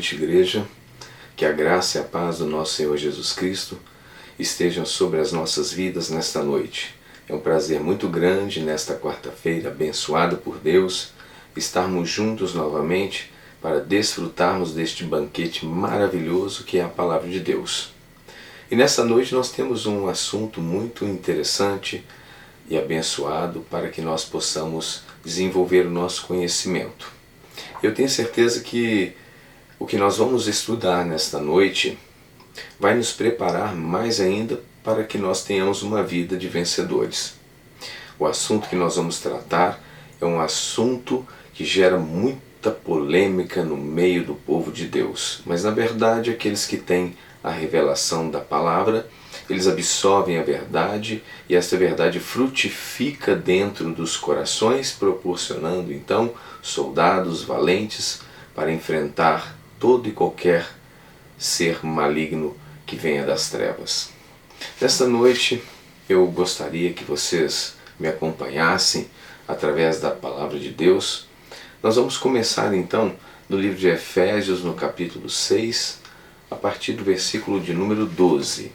noite, igreja. Que a graça e a paz do nosso Senhor Jesus Cristo estejam sobre as nossas vidas nesta noite. É um prazer muito grande nesta quarta-feira, abençoada por Deus, estarmos juntos novamente para desfrutarmos deste banquete maravilhoso que é a Palavra de Deus. E nessa noite nós temos um assunto muito interessante e abençoado para que nós possamos desenvolver o nosso conhecimento. Eu tenho certeza que o que nós vamos estudar nesta noite vai nos preparar mais ainda para que nós tenhamos uma vida de vencedores. O assunto que nós vamos tratar é um assunto que gera muita polêmica no meio do povo de Deus. Mas na verdade aqueles que têm a revelação da palavra, eles absorvem a verdade e essa verdade frutifica dentro dos corações, proporcionando então soldados valentes para enfrentar todo e qualquer ser maligno que venha das trevas. Nesta noite eu gostaria que vocês me acompanhassem através da palavra de Deus. Nós vamos começar então no livro de Efésios, no capítulo 6, a partir do versículo de número 12.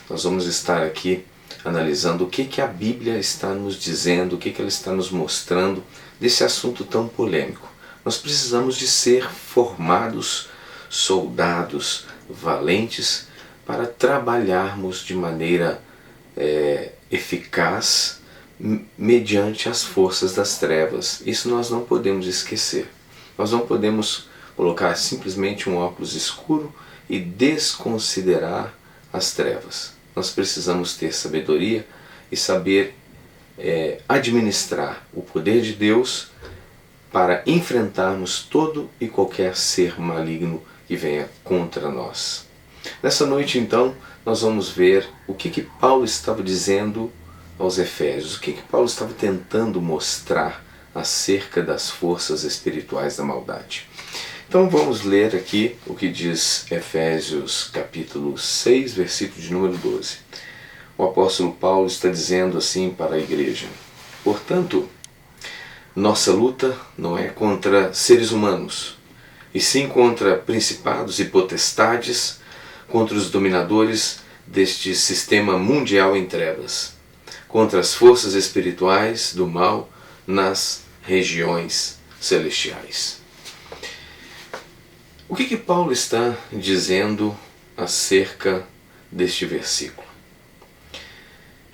Nós vamos estar aqui analisando o que a Bíblia está nos dizendo, o que ela está nos mostrando desse assunto tão polêmico. Nós precisamos de ser formados soldados valentes para trabalharmos de maneira eficaz mediante as forças das trevas. Isso nós não podemos esquecer. Nós não podemos colocar simplesmente um óculos escuro e desconsiderar as trevas. Nós precisamos ter sabedoria e saber administrar o poder de Deus para enfrentarmos todo e qualquer ser maligno que venha contra nós. Nessa noite então nós vamos ver o que Paulo estava dizendo aos Efésios, o que Paulo estava tentando mostrar acerca das forças espirituais da maldade. Então vamos ler aqui o que diz Efésios capítulo 6, versículo de número 12. O apóstolo Paulo está dizendo assim para a igreja: portanto, nossa luta não é contra seres humanos, e sim contra principados e potestades, contra os dominadores deste sistema mundial em trevas, contra as forças espirituais do mal nas regiões celestiais. O que Paulo está dizendo acerca deste versículo?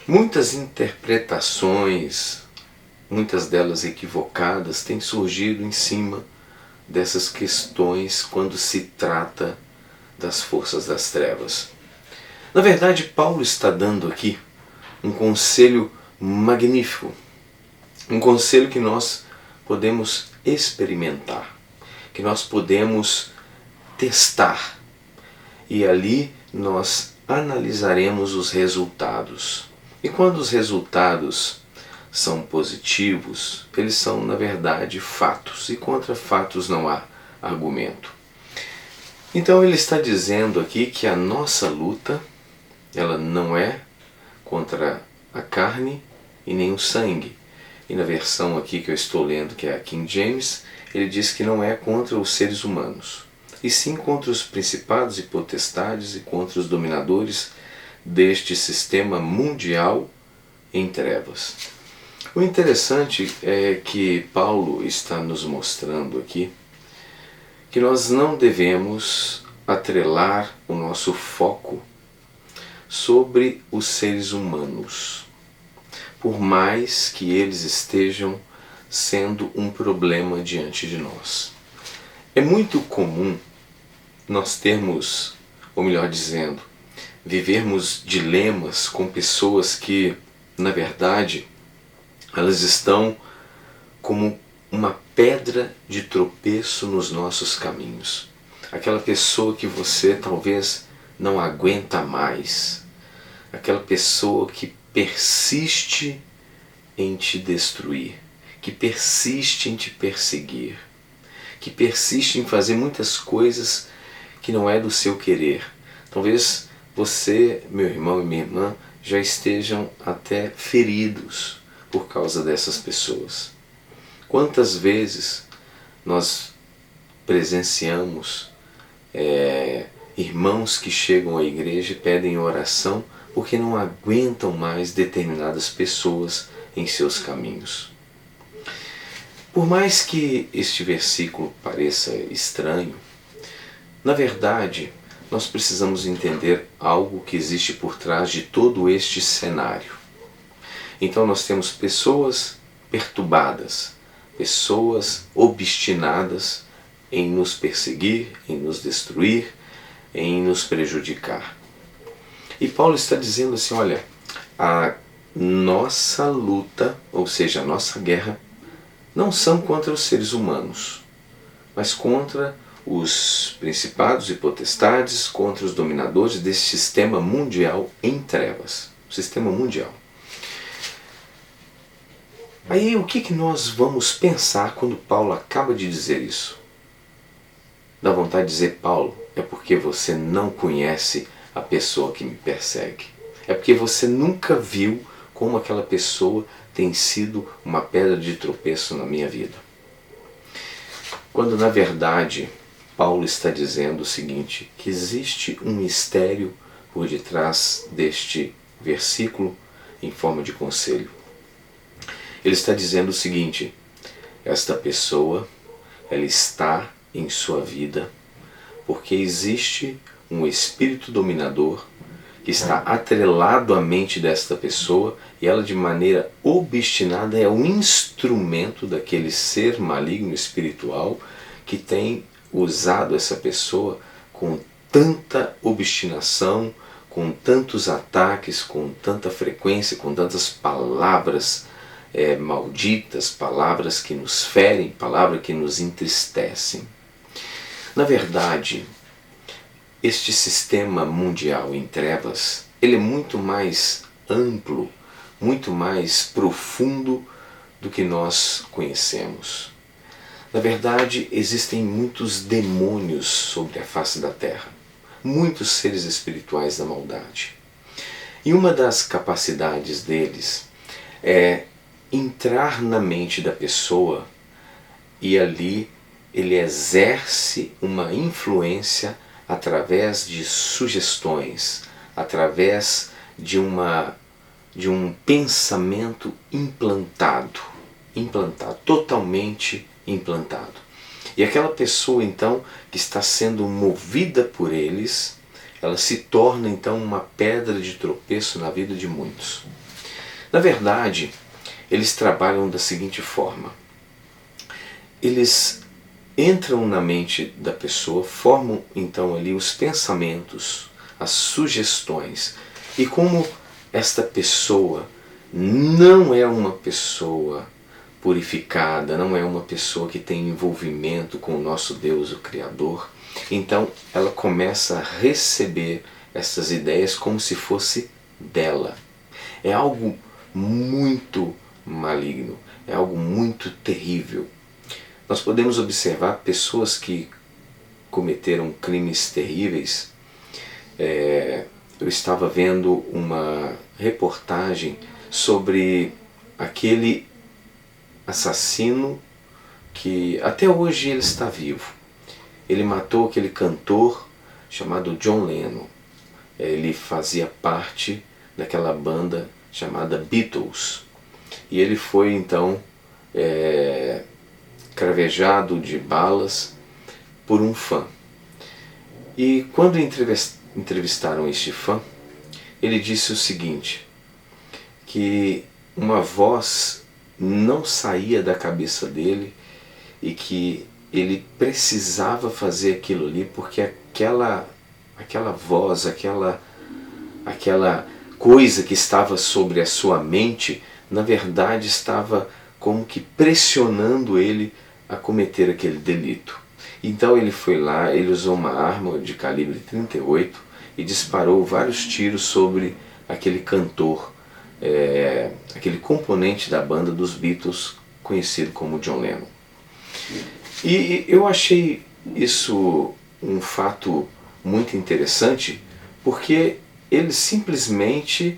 Muitas interpretações, muitas delas equivocadas, têm surgido em cima dessas questões quando se trata das forças das trevas. Na verdade, Paulo está dando aqui um conselho magnífico, um conselho que nós podemos experimentar, que nós podemos testar, e ali nós analisaremos os resultados. E quando os resultados são positivos, eles são na verdade fatos, e contra fatos não há argumento. Então ele está dizendo aqui que a nossa luta, ela não é contra a carne e nem o sangue. E na versão aqui que eu estou lendo, que é a King James, ele diz que não é contra os seres humanos, e sim contra os principados e potestades e contra os dominadores deste sistema mundial em trevas. O interessante é que Paulo está nos mostrando aqui que nós não devemos atrelar o nosso foco sobre os seres humanos, por mais que eles estejam sendo um problema diante de nós. É muito comum nós termos, ou melhor dizendo, vivermos dilemas com pessoas que, na verdade, elas estão como uma pedra de tropeço nos nossos caminhos. Aquela pessoa que você talvez não aguenta mais. Aquela pessoa que persiste em te destruir, que persiste em te perseguir, que persiste em fazer muitas coisas que não é do seu querer. Talvez você, meu irmão e minha irmã, já estejam até feridos por causa dessas pessoas. Quantas vezes nós presenciamos irmãos que chegam à igreja e pedem oração porque não aguentam mais determinadas pessoas em seus caminhos. Por mais que este versículo pareça estranho, na verdade, nós precisamos entender algo que existe por trás de todo este cenário. Então nós temos pessoas perturbadas, pessoas obstinadas em nos perseguir, em nos destruir, em nos prejudicar. E Paulo está dizendo assim, olha, a nossa luta, ou seja, a nossa guerra, não são contra os seres humanos, mas contra os principados e potestades, contra os dominadores desse sistema mundial em trevas. O sistema mundial. Aí o que nós vamos pensar quando Paulo acaba de dizer isso? Dá vontade de dizer, Paulo, é porque você não conhece a pessoa que me persegue. É porque você nunca viu como aquela pessoa tem sido uma pedra de tropeço na minha vida. Quando na verdade Paulo está dizendo o seguinte, que existe um mistério por detrás deste versículo em forma de conselho. Ele está dizendo o seguinte, esta pessoa, ela está em sua vida porque existe um espírito dominador que está atrelado à mente desta pessoa e ela de maneira obstinada é um instrumento daquele ser maligno espiritual que tem usado essa pessoa com tanta obstinação, com tantos ataques, com tanta frequência, com tantas palavras malditas, palavras que nos ferem, palavras que nos entristecem. Na verdade, este sistema mundial em trevas, ele é muito mais amplo, muito mais profundo do que nós conhecemos. Na verdade, existem muitos demônios sobre a face da terra, muitos seres espirituais da maldade. E uma das capacidades deles é entrar na mente da pessoa e ali ele exerce uma influência através de sugestões, através de um pensamento implantado, totalmente implantado. E aquela pessoa então que está sendo movida por eles, ela se torna então uma pedra de tropeço na vida de muitos. Na verdade, eles trabalham da seguinte forma, eles entram na mente da pessoa, formam então ali os pensamentos, as sugestões. E como esta pessoa não é uma pessoa purificada, não é uma pessoa que tem envolvimento com o nosso Deus, o Criador, então ela começa a receber essas ideias como se fosse dela. É algo muito maligno, é algo muito terrível. Nós podemos observar pessoas que cometeram crimes terríveis. Eu estava vendo uma reportagem sobre aquele assassino que até hoje ele está vivo. Ele matou aquele cantor chamado John Lennon. Ele fazia parte daquela banda chamada Beatles. E ele foi então cravejado de balas por um fã. E quando entrevistaram este fã, ele disse o seguinte, que uma voz não saía da cabeça dele e que ele precisava fazer aquilo ali porque aquela voz, aquela coisa que estava sobre a sua mente, na verdade estava como que pressionando ele a cometer aquele delito. Então ele foi lá, ele usou uma arma de calibre 38 e disparou vários tiros sobre aquele cantor, aquele componente da banda dos Beatles, conhecido como John Lennon. E eu achei isso um fato muito interessante, porque ele simplesmente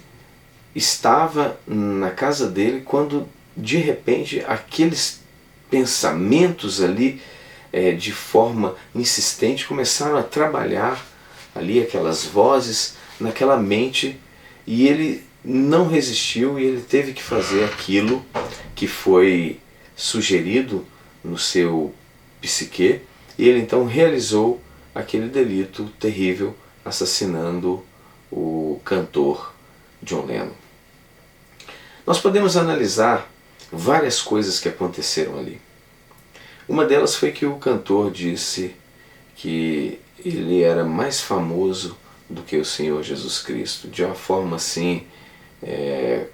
estava na casa dele quando de repente aqueles pensamentos ali de forma insistente, começaram a trabalhar ali aquelas vozes naquela mente, e ele não resistiu e ele teve que fazer aquilo que foi sugerido no seu psique, e ele então realizou aquele delito terrível, assassinando o cantor John Lennon. Nós podemos analisar várias coisas que aconteceram ali. Uma delas foi que o cantor disse que ele era mais famoso do que o Senhor Jesus Cristo, de uma forma assim,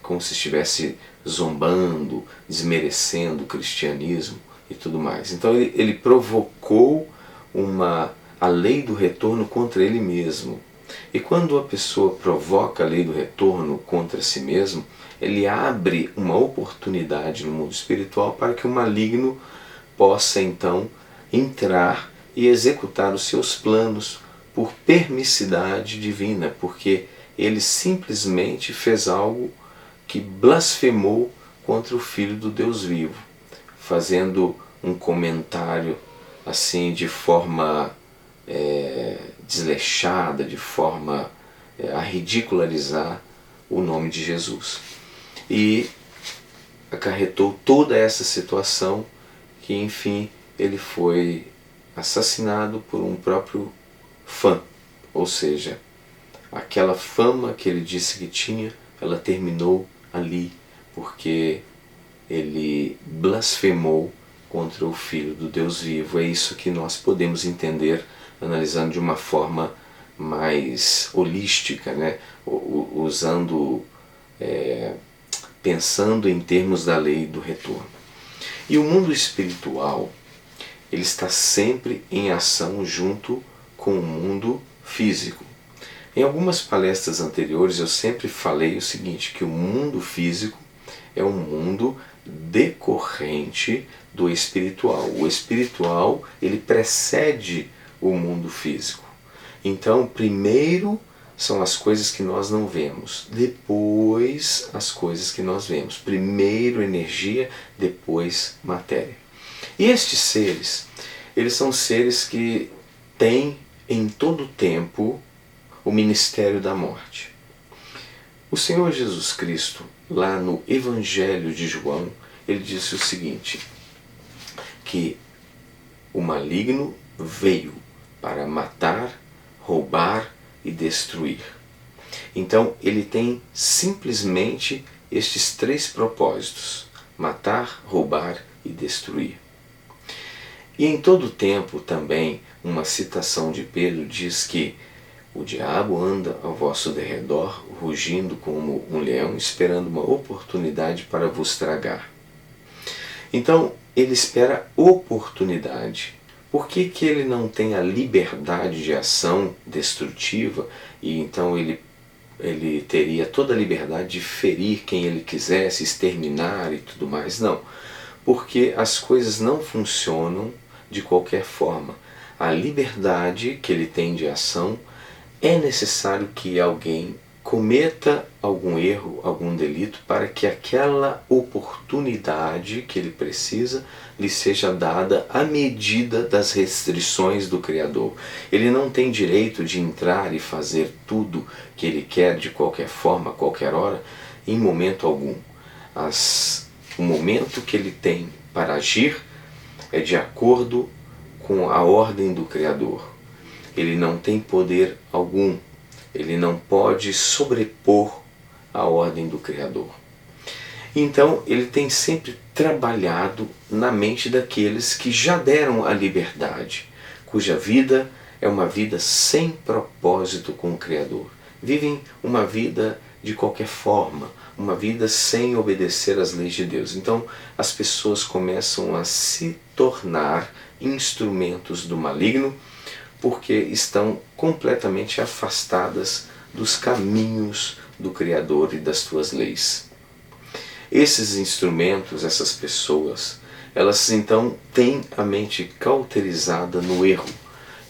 como se estivesse zombando, desmerecendo o cristianismo e tudo mais. Então ele provocou a lei do retorno contra ele mesmo. E quando a pessoa provoca a lei do retorno contra si mesmo, ele abre uma oportunidade no mundo espiritual para que o maligno possa então entrar e executar os seus planos por permissidade divina, porque ele simplesmente fez algo que blasfemou contra o Filho do Deus vivo, fazendo um comentário assim de forma desleixada, de forma a ridicularizar o nome de Jesus. E acarretou toda essa situação que, enfim, ele foi assassinado por um próprio fã. Ou seja, aquela fama que ele disse que tinha, ela terminou ali, porque ele blasfemou contra o Filho do Deus vivo. É isso que nós podemos entender analisando de uma forma mais holística, né? Pensando em termos da lei do retorno. E o mundo espiritual, ele está sempre em ação junto com o mundo físico. Em algumas palestras anteriores eu sempre falei o seguinte, que o mundo físico é um mundo decorrente do espiritual. O espiritual, ele precede o mundo físico. Então, primeiro são as coisas que nós não vemos, depois as coisas que nós vemos. Primeiro energia, depois matéria. E estes seres, eles são seres que têm em todo o tempo o ministério da morte. O Senhor Jesus Cristo, lá no Evangelho de João, ele disse o seguinte, que o maligno veio para matar, roubar e destruir. Então ele tem simplesmente estes três propósitos: matar, roubar e destruir. E em todo o tempo também uma citação de Pedro diz que o diabo anda ao vosso derredor, rugindo como um leão, esperando uma oportunidade para vos tragar. Então ele espera oportunidade. Por que ele não tem a liberdade de ação destrutiva e então ele teria toda a liberdade de ferir quem ele quisesse, exterminar e tudo mais? Não, porque as coisas não funcionam de qualquer forma. A liberdade que ele tem de ação, é necessário que alguém cometa algum erro, algum delito, para que aquela oportunidade que ele precisa lhe seja dada à medida das restrições do Criador. Ele não tem direito de entrar e fazer tudo que ele quer de qualquer forma, a qualquer hora, em momento algum. O momento que ele tem para agir é de acordo com a ordem do Criador. Ele não tem poder algum. Ele não pode sobrepor a ordem do Criador. Então ele tem sempre trabalhado na mente daqueles que já deram a liberdade, cuja vida é uma vida sem propósito com o Criador. Vivem uma vida de qualquer forma, uma vida sem obedecer às leis de Deus. Então as pessoas começam a se tornar instrumentos do maligno, porque estão completamente afastadas dos caminhos do Criador e das suas leis. Esses instrumentos, essas pessoas, elas então têm a mente cauterizada no erro,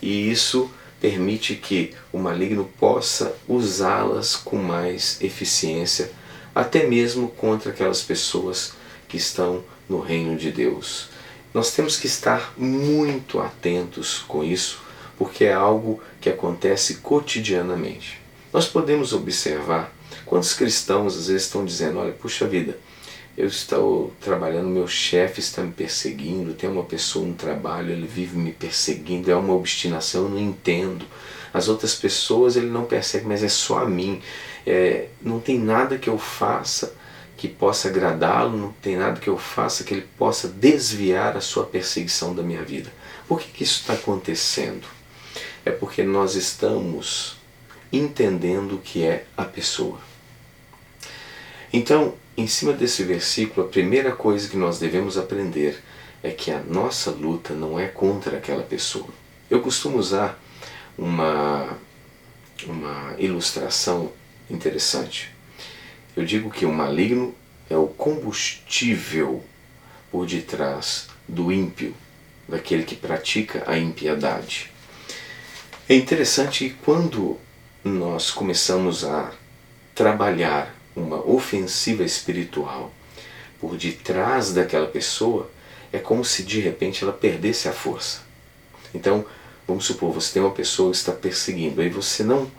e isso permite que o maligno possa usá-las com mais eficiência, até mesmo contra aquelas pessoas que estão no reino de Deus. Nós temos que estar muito atentos com isso, porque é algo que acontece cotidianamente. Nós podemos observar quantos cristãos às vezes estão dizendo: olha, puxa vida, eu estou trabalhando, meu chefe está me perseguindo, tem uma pessoa no trabalho, ele vive me perseguindo, é uma obstinação, eu não entendo. As outras pessoas ele não persegue, mas é só a mim. Não tem nada que eu faça que possa agradá-lo, não tem nada que eu faça que ele possa desviar a sua perseguição da minha vida. Por que isso está acontecendo? É porque nós estamos entendendo o que é a pessoa. Então, em cima desse versículo, a primeira coisa que nós devemos aprender é que a nossa luta não é contra aquela pessoa. Eu costumo usar uma ilustração interessante. Eu digo que o maligno é o combustível por detrás do ímpio, daquele que pratica a impiedade. É interessante que quando nós começamos a trabalhar uma ofensiva espiritual por detrás daquela pessoa, é como se de repente ela perdesse a força. Então, vamos supor, você tem uma pessoa que está perseguindo, aí você não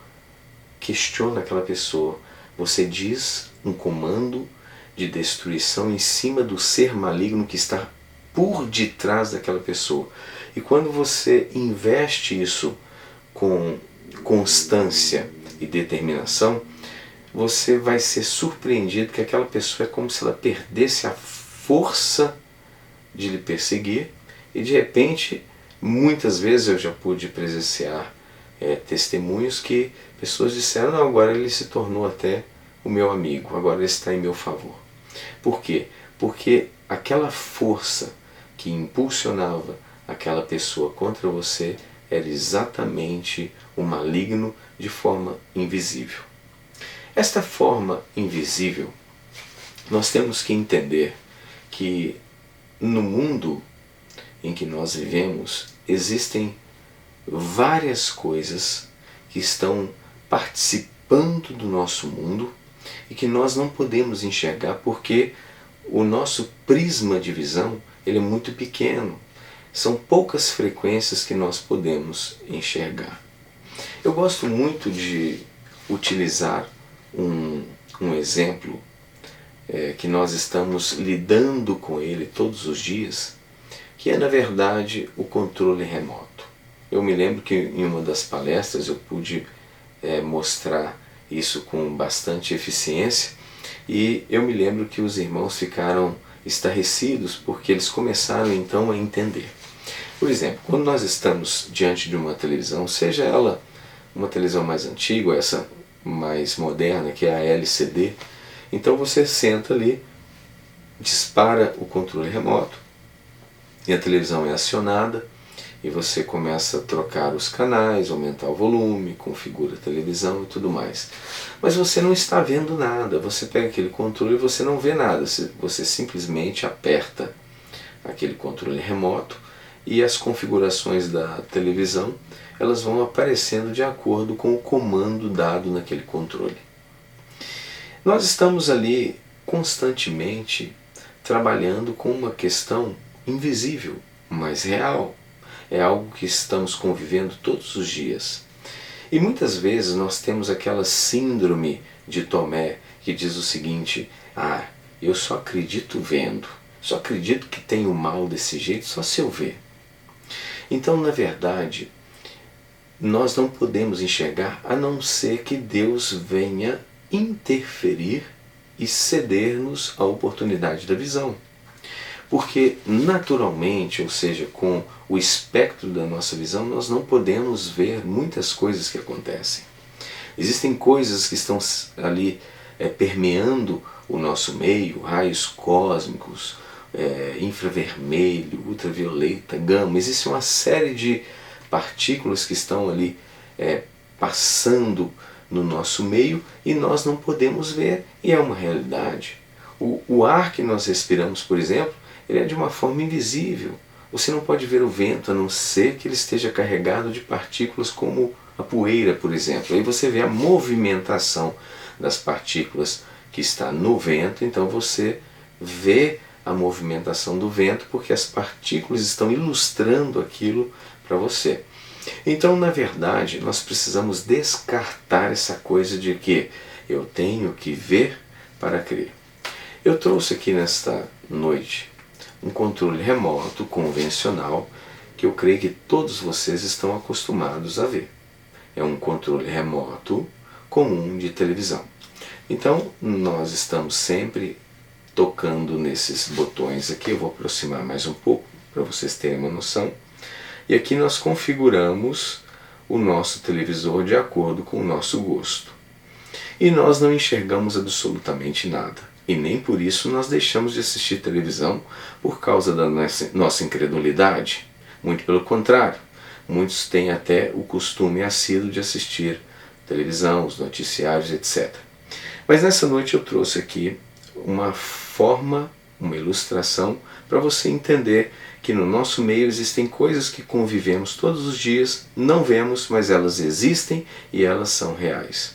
questiona aquela pessoa, você diz um comando de destruição em cima do ser maligno que está por detrás daquela pessoa. E quando você investe isso com constância e determinação, você vai ser surpreendido que aquela pessoa é como se ela perdesse a força de lhe perseguir e de repente, muitas vezes eu já pude presenciar testemunhos que pessoas disseram: não, agora ele se tornou até o meu amigo, agora ele está em meu favor. Por quê? Porque aquela força que impulsionava aquela pessoa contra você era exatamente o maligno de forma invisível. Esta forma invisível, nós temos que entender que no mundo em que nós vivemos existem várias coisas que estão participando do nosso mundo e que nós não podemos enxergar porque o nosso prisma de visão ele é muito pequeno. São poucas frequências que nós podemos enxergar. Eu gosto muito de utilizar um exemplo que nós estamos lidando com ele todos os dias, que é na verdade o controle remoto. Eu me lembro que em uma das palestras eu pude mostrar isso com bastante eficiência e eu me lembro que os irmãos ficaram estarrecidos porque eles começaram então a entender. Por exemplo, quando nós estamos diante de uma televisão, seja ela uma televisão mais antiga, essa mais moderna, que é a LCD, então você senta ali, dispara o controle remoto e a televisão é acionada e você começa a trocar os canais, aumentar o volume, configura a televisão e tudo mais. Mas você não está vendo nada, você pega aquele controle e você não vê nada, você simplesmente aperta aquele controle remoto e as configurações da televisão elas vão aparecendo de acordo com o comando dado naquele controle. Nós estamos ali constantemente trabalhando com uma questão invisível, mas real. É algo que estamos convivendo todos os dias. E muitas vezes nós temos aquela síndrome de Tomé que diz o seguinte: ah, eu só acredito vendo, só acredito que tem o mal desse jeito só se eu ver. Então, na verdade, nós não podemos enxergar a não ser que Deus venha interferir e ceder-nos a oportunidade da visão. Porque naturalmente, ou seja, com o espectro da nossa visão, nós não podemos ver muitas coisas que acontecem. Existem coisas que estão ali permeando o nosso meio, raios cósmicos, infravermelho, ultravioleta, gama. Existe uma série de partículas que estão ali passando no nosso meio e nós não podemos ver, e é uma realidade. O ar que nós respiramos, por exemplo, ele é de uma forma invisível. Você não pode ver o vento a não ser que ele esteja carregado de partículas como a poeira, por exemplo. Aí você vê a movimentação das partículas que está no vento, então você vê a movimentação do vento, porque as partículas estão ilustrando aquilo para você. Então, na verdade, nós precisamos descartar essa coisa de que eu tenho que ver para crer. Eu trouxe aqui nesta noite um controle remoto convencional que eu creio que todos vocês estão acostumados a ver. É um controle remoto comum de televisão. Então, nós estamos sempre tocando nesses botões aqui. Eu vou aproximar mais um pouco para vocês terem uma noção. E aqui nós configuramos o nosso televisor de acordo com o nosso gosto. E nós não enxergamos absolutamente nada. E nem por isso nós deixamos de assistir televisão por causa da nossa incredulidade. Muito pelo contrário. Muitos têm até o costume assíduo de assistir televisão, os noticiários, etc. Mas nessa noite eu trouxe aqui uma forma, uma ilustração para você entender que no nosso meio existem coisas que convivemos todos os dias, não vemos, mas elas existem e elas são reais.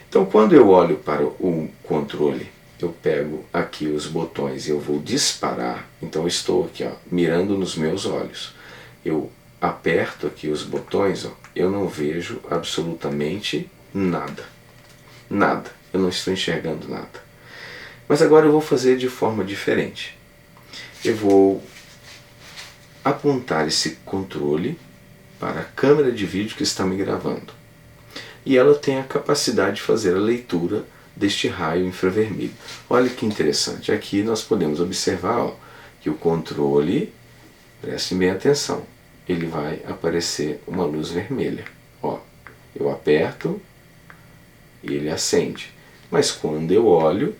Então, quando eu olho para o controle, eu pego aqui os botões e eu vou disparar. Então, eu estou aqui, mirando nos meus olhos. Eu aperto aqui os botões, eu não vejo absolutamente nada. Nada. Eu não estou enxergando nada. Mas agora eu vou fazer de forma diferente. Eu vou apontar esse controle para a câmera de vídeo que está me gravando. E ela tem a capacidade de fazer a leitura deste raio infravermelho. Olha que interessante. Aqui nós podemos observar que o controle, prestem bem atenção, ele vai aparecer uma luz vermelha. Eu aperto e ele acende. Mas quando eu olho,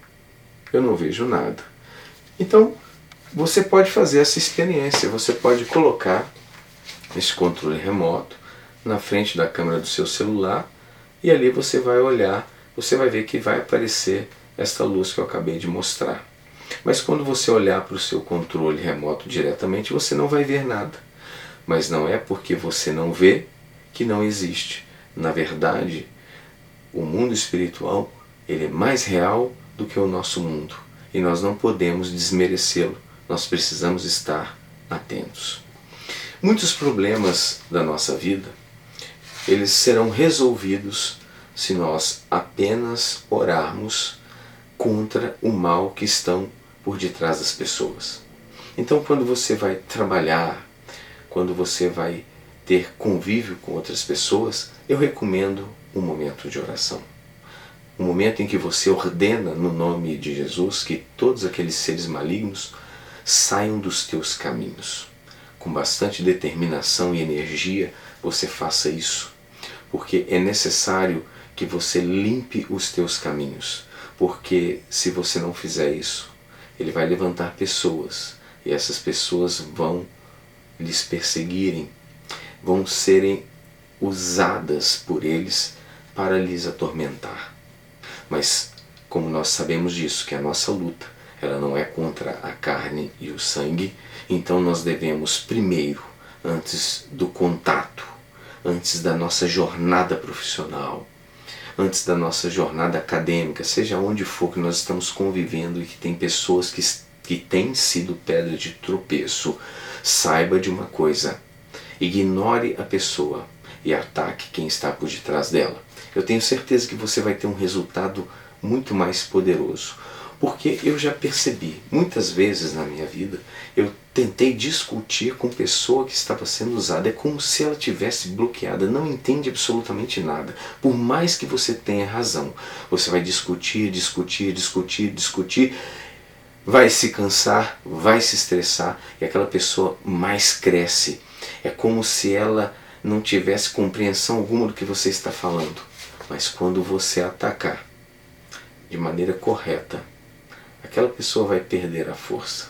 eu não vejo nada. Então, você pode fazer essa experiência. Você pode colocar esse controle remoto na frente da câmera do seu celular e ali você vai olhar, você vai ver que vai aparecer esta luz que eu acabei de mostrar. Mas quando você olhar para o seu controle remoto diretamente, você não vai ver nada. Mas não é porque você não vê que não existe. Na verdade, o mundo espiritual, ele é mais real do que o nosso mundo. E nós não podemos desmerecê-lo. Nós precisamos estar atentos. Muitos problemas da nossa vida, eles serão resolvidos se nós apenas orarmos contra o mal que estão por detrás das pessoas. Então, quando você vai trabalhar, quando você vai ter convívio com outras pessoas, eu recomendo um momento de oração. Um momento em que você ordena no nome de Jesus que todos aqueles seres malignos saiam dos teus caminhos. Com bastante determinação e energia você faça isso, porque é necessário que você limpe os teus caminhos, porque se você não fizer isso, ele vai levantar pessoas e essas pessoas vão lhes perseguirem, vão serem usadas por eles para lhes atormentar. Mas como nós sabemos disso, que a nossa luta ela não é contra a carne e o sangue, então nós devemos primeiro, antes do contato, antes da nossa jornada profissional, antes da nossa jornada acadêmica, seja onde for que nós estamos convivendo e que tem pessoas que têm sido pedra de tropeço, saiba de uma coisa: ignore a pessoa e ataque quem está por detrás dela. Eu tenho certeza que você vai ter um resultado muito mais poderoso. Porque eu já percebi, muitas vezes na minha vida, eu tentei discutir com pessoa que estava sendo usada. É como se ela tivesse bloqueada, não entende absolutamente nada. Por mais que você tenha razão, você vai discutir, vai se cansar, vai se estressar e aquela pessoa mais cresce. É como se ela não tivesse compreensão alguma do que você está falando. Mas quando você atacar de maneira correta, aquela pessoa vai perder a força.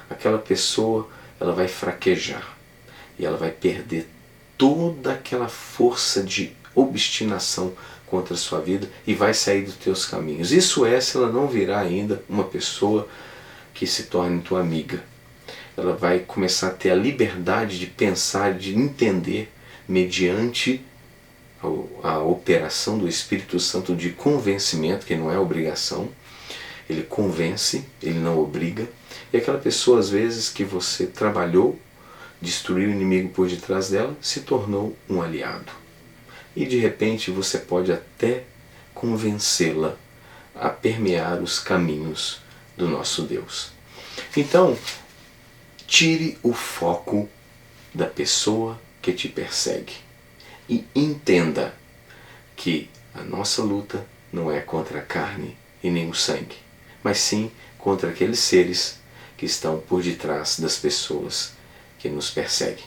Aquela pessoa ela vai fraquejar e ela vai perder toda aquela força de obstinação contra a sua vida e vai sair dos teus caminhos. Isso é se ela não virar ainda uma pessoa que se torne tua amiga. Ela vai começar a ter a liberdade de pensar, de entender, mediante a operação do Espírito Santo de convencimento, que não é obrigação. Ele convence, ele não obriga. E aquela pessoa, às vezes, que você trabalhou, destruiu o inimigo por detrás dela, se tornou um aliado. E de repente você pode até convencê-la a permear os caminhos do nosso Deus. Então, tire o foco da pessoa que te persegue e entenda que a nossa luta não é contra a carne e nem o sangue, mas sim contra aqueles seres que estão por detrás das pessoas que nos perseguem.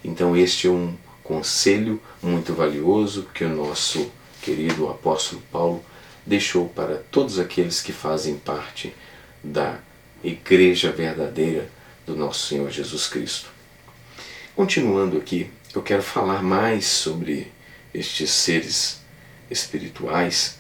Então este é um conselho muito valioso que o nosso querido apóstolo Paulo deixou para todos aqueles que fazem parte da igreja verdadeira do nosso Senhor Jesus Cristo. Continuando aqui, eu quero falar mais sobre estes seres espirituais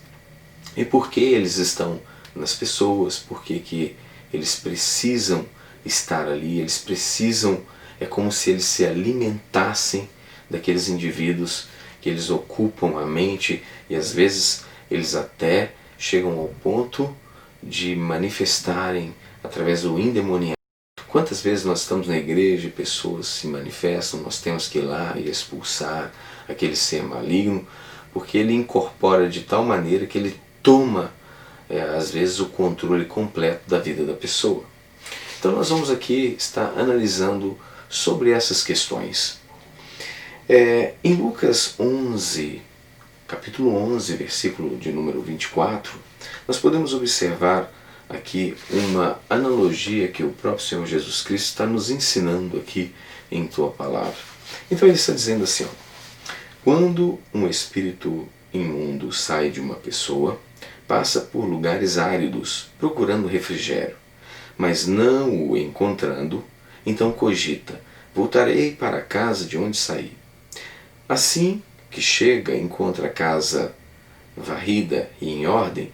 e por que eles estão nas pessoas, por que eles precisam estar ali, eles precisam, é como se eles se alimentassem daqueles indivíduos que eles ocupam a mente e às vezes eles até chegam ao ponto de manifestarem através do endemoniamento. Quantas vezes nós estamos na igreja e pessoas se manifestam, nós temos que ir lá e expulsar aquele ser maligno, porque ele incorpora de tal maneira que ele toma, às vezes, o controle completo da vida da pessoa. Então nós vamos aqui estar analisando sobre essas questões. Em Lucas 11, capítulo 11, versículo de número 24, nós podemos observar aqui uma analogia que o próprio Senhor Jesus Cristo está nos ensinando aqui em tua palavra. Então ele está dizendo assim, quando um espírito imundo sai de uma pessoa, passa por lugares áridos procurando refrigério, mas não o encontrando, então cogita, voltarei para a casa de onde saí. Assim que chega, encontra a casa varrida e em ordem,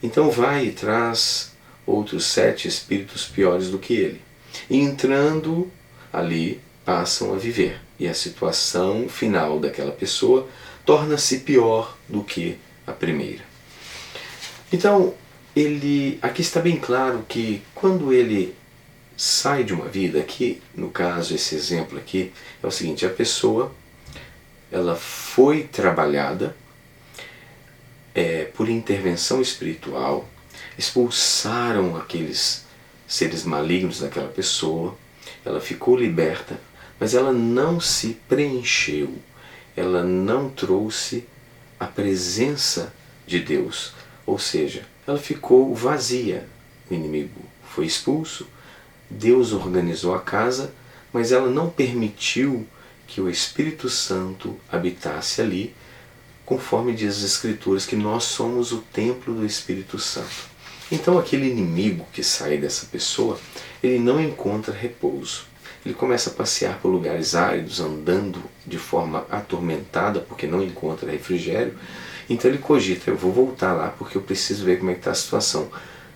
então vai e traz outros 7 espíritos piores do que ele. E entrando ali, passam a viver. E a situação final daquela pessoa torna-se pior do que a primeira. Então, aqui está bem claro que quando ele sai de uma vida, aqui no caso, esse exemplo aqui, é o seguinte, a pessoa ela foi trabalhada por intervenção espiritual, expulsaram aqueles seres malignos daquela pessoa, ela ficou liberta, mas ela não se preencheu, ela não trouxe a presença de Deus, ou seja, ela ficou vazia. O inimigo foi expulso, Deus organizou a casa, mas ela não permitiu que o Espírito Santo habitasse ali, conforme diz as Escrituras, que nós somos o templo do Espírito Santo. Então aquele inimigo que sai dessa pessoa, ele não encontra repouso. Ele começa a passear por lugares áridos, andando de forma atormentada, porque não encontra refrigério. Então ele cogita, eu vou voltar lá porque eu preciso ver como é que está a situação.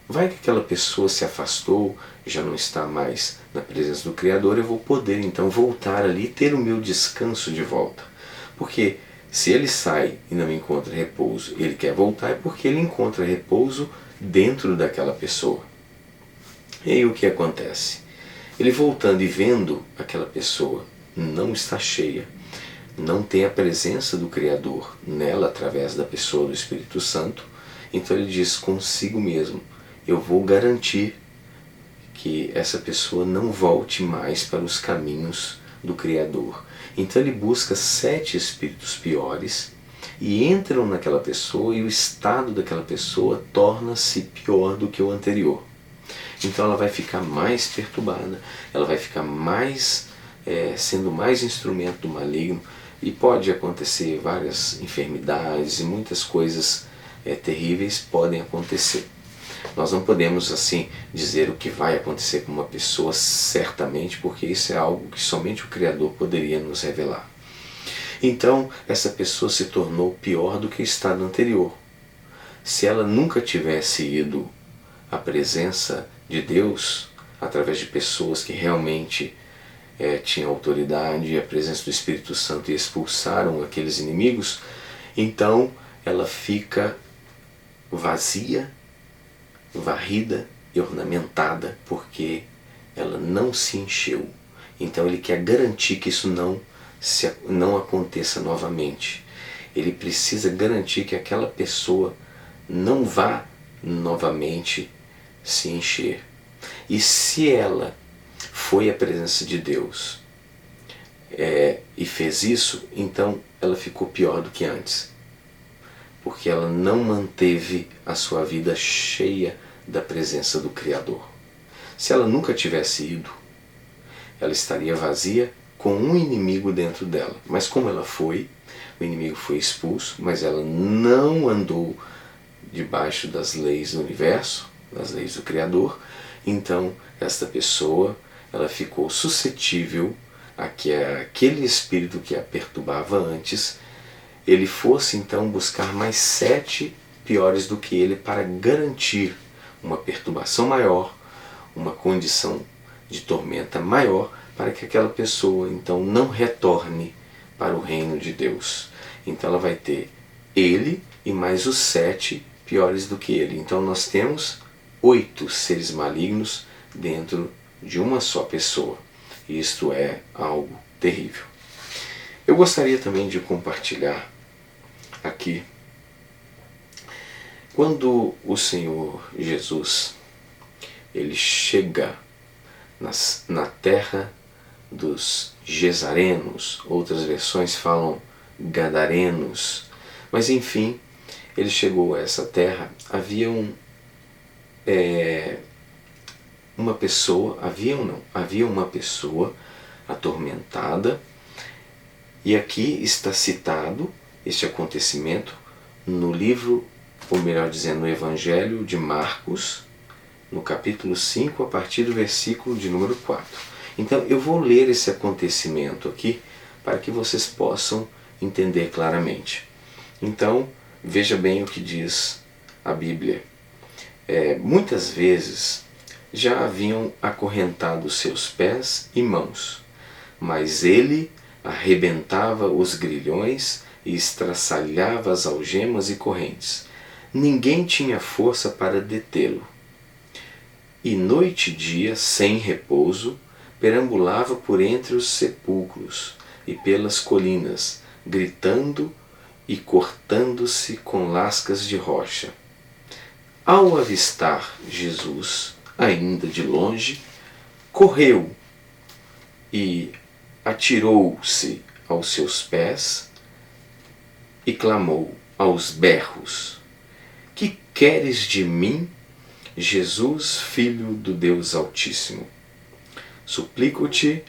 Vai que aquela pessoa se afastou, já não está mais na presença do Criador, eu vou poder então voltar ali e ter o meu descanso de volta. Porque se ele sai e não encontra repouso, ele quer voltar, é porque ele encontra repouso dentro daquela pessoa. E aí o que acontece? Ele voltando e vendo aquela pessoa não está cheia, não tem a presença do Criador nela através da pessoa do Espírito Santo, então ele diz consigo mesmo, eu vou garantir que essa pessoa não volte mais para os caminhos do Criador. Então ele busca 7 espíritos piores e entram naquela pessoa e o estado daquela pessoa torna-se pior do que o anterior. Então ela vai ficar mais perturbada, ela vai ficar mais sendo mais instrumento do maligno e pode acontecer várias enfermidades e muitas coisas terríveis podem acontecer. Nós não podemos assim dizer o que vai acontecer com uma pessoa certamente, porque isso é algo que somente o Criador poderia nos revelar. Então essa pessoa se tornou pior do que o estado anterior. Se ela nunca tivesse ido à presença de Deus, através de pessoas que realmente tinham autoridade e a presença do Espírito Santo e expulsaram aqueles inimigos, então ela fica vazia, varrida e ornamentada, porque ela não se encheu. Então ele quer garantir que isso não aconteça novamente. Ele precisa garantir que aquela pessoa não vá novamente se encher. E se ela foi à presença de Deus e fez isso, então ela ficou pior do que antes, porque ela não manteve a sua vida cheia da presença do Criador. Se ela nunca tivesse ido, ela estaria vazia com um inimigo dentro dela. Mas como ela foi, o inimigo foi expulso, mas ela não andou debaixo das leis do universo, das leis do Criador. Então esta pessoa, ela ficou suscetível a que aquele espírito que a perturbava antes, ele fosse então buscar mais 7 piores do que ele para garantir uma perturbação maior, uma condição de tormenta maior, para que aquela pessoa então não retorne para o reino de Deus. Então ela vai ter ele e mais os 7 piores do que ele. Então nós temos 8 seres malignos dentro de uma só pessoa. Isto é algo terrível. Eu gostaria também de compartilhar aqui, quando o Senhor Jesus ele chega na terra dos Gesarenos, outras versões falam Gadarenos, mas enfim, ele chegou a essa terra. Havia uma pessoa atormentada, e aqui está citado este acontecimento no livro, ou melhor dizendo, no Evangelho de Marcos, no capítulo 5, a partir do versículo de número 4. Então eu vou ler esse acontecimento aqui para que vocês possam entender claramente. Então, veja bem o que diz a Bíblia. Muitas vezes já haviam acorrentado seus pés e mãos, mas ele arrebentava os grilhões e estraçalhava as algemas e correntes. Ninguém tinha força para detê-lo. E noite e dia, sem repouso, perambulava por entre os sepulcros e pelas colinas, gritando e cortando-se com lascas de rocha. Ao avistar Jesus, ainda de longe, correu e atirou-se aos seus pés e clamou aos berros: Que queres de mim, Jesus, Filho do Deus Altíssimo? Suplico-te,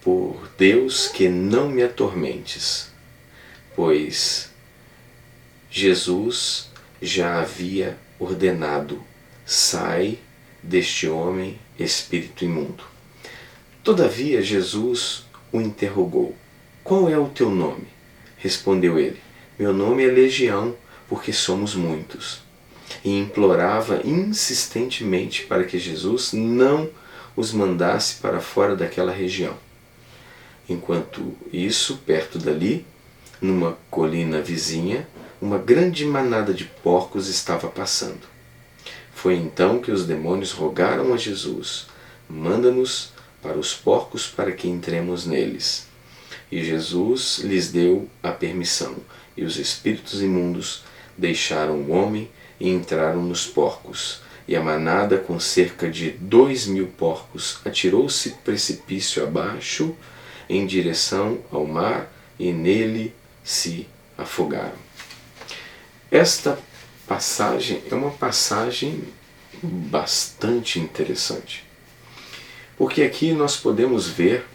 por Deus, que não me atormentes, pois Jesus já havia ordenado: sai deste homem, espírito imundo. Todavia Jesus o interrogou: qual é o teu nome? Respondeu ele: meu nome é Legião, porque somos muitos. E implorava insistentemente para que Jesus não os mandasse para fora daquela região. Enquanto isso, perto dali, numa colina vizinha, uma grande manada de porcos estava passando. Foi então que os demônios rogaram a Jesus: manda-nos para os porcos para que entremos neles. E Jesus lhes deu a permissão, e os espíritos imundos deixaram o homem e entraram nos porcos. E a manada, com cerca de 2.000 porcos, atirou-se precipício abaixo em direção ao mar, e nele se afogaram. Esta passagem é uma passagem bastante interessante, porque aqui nós podemos ver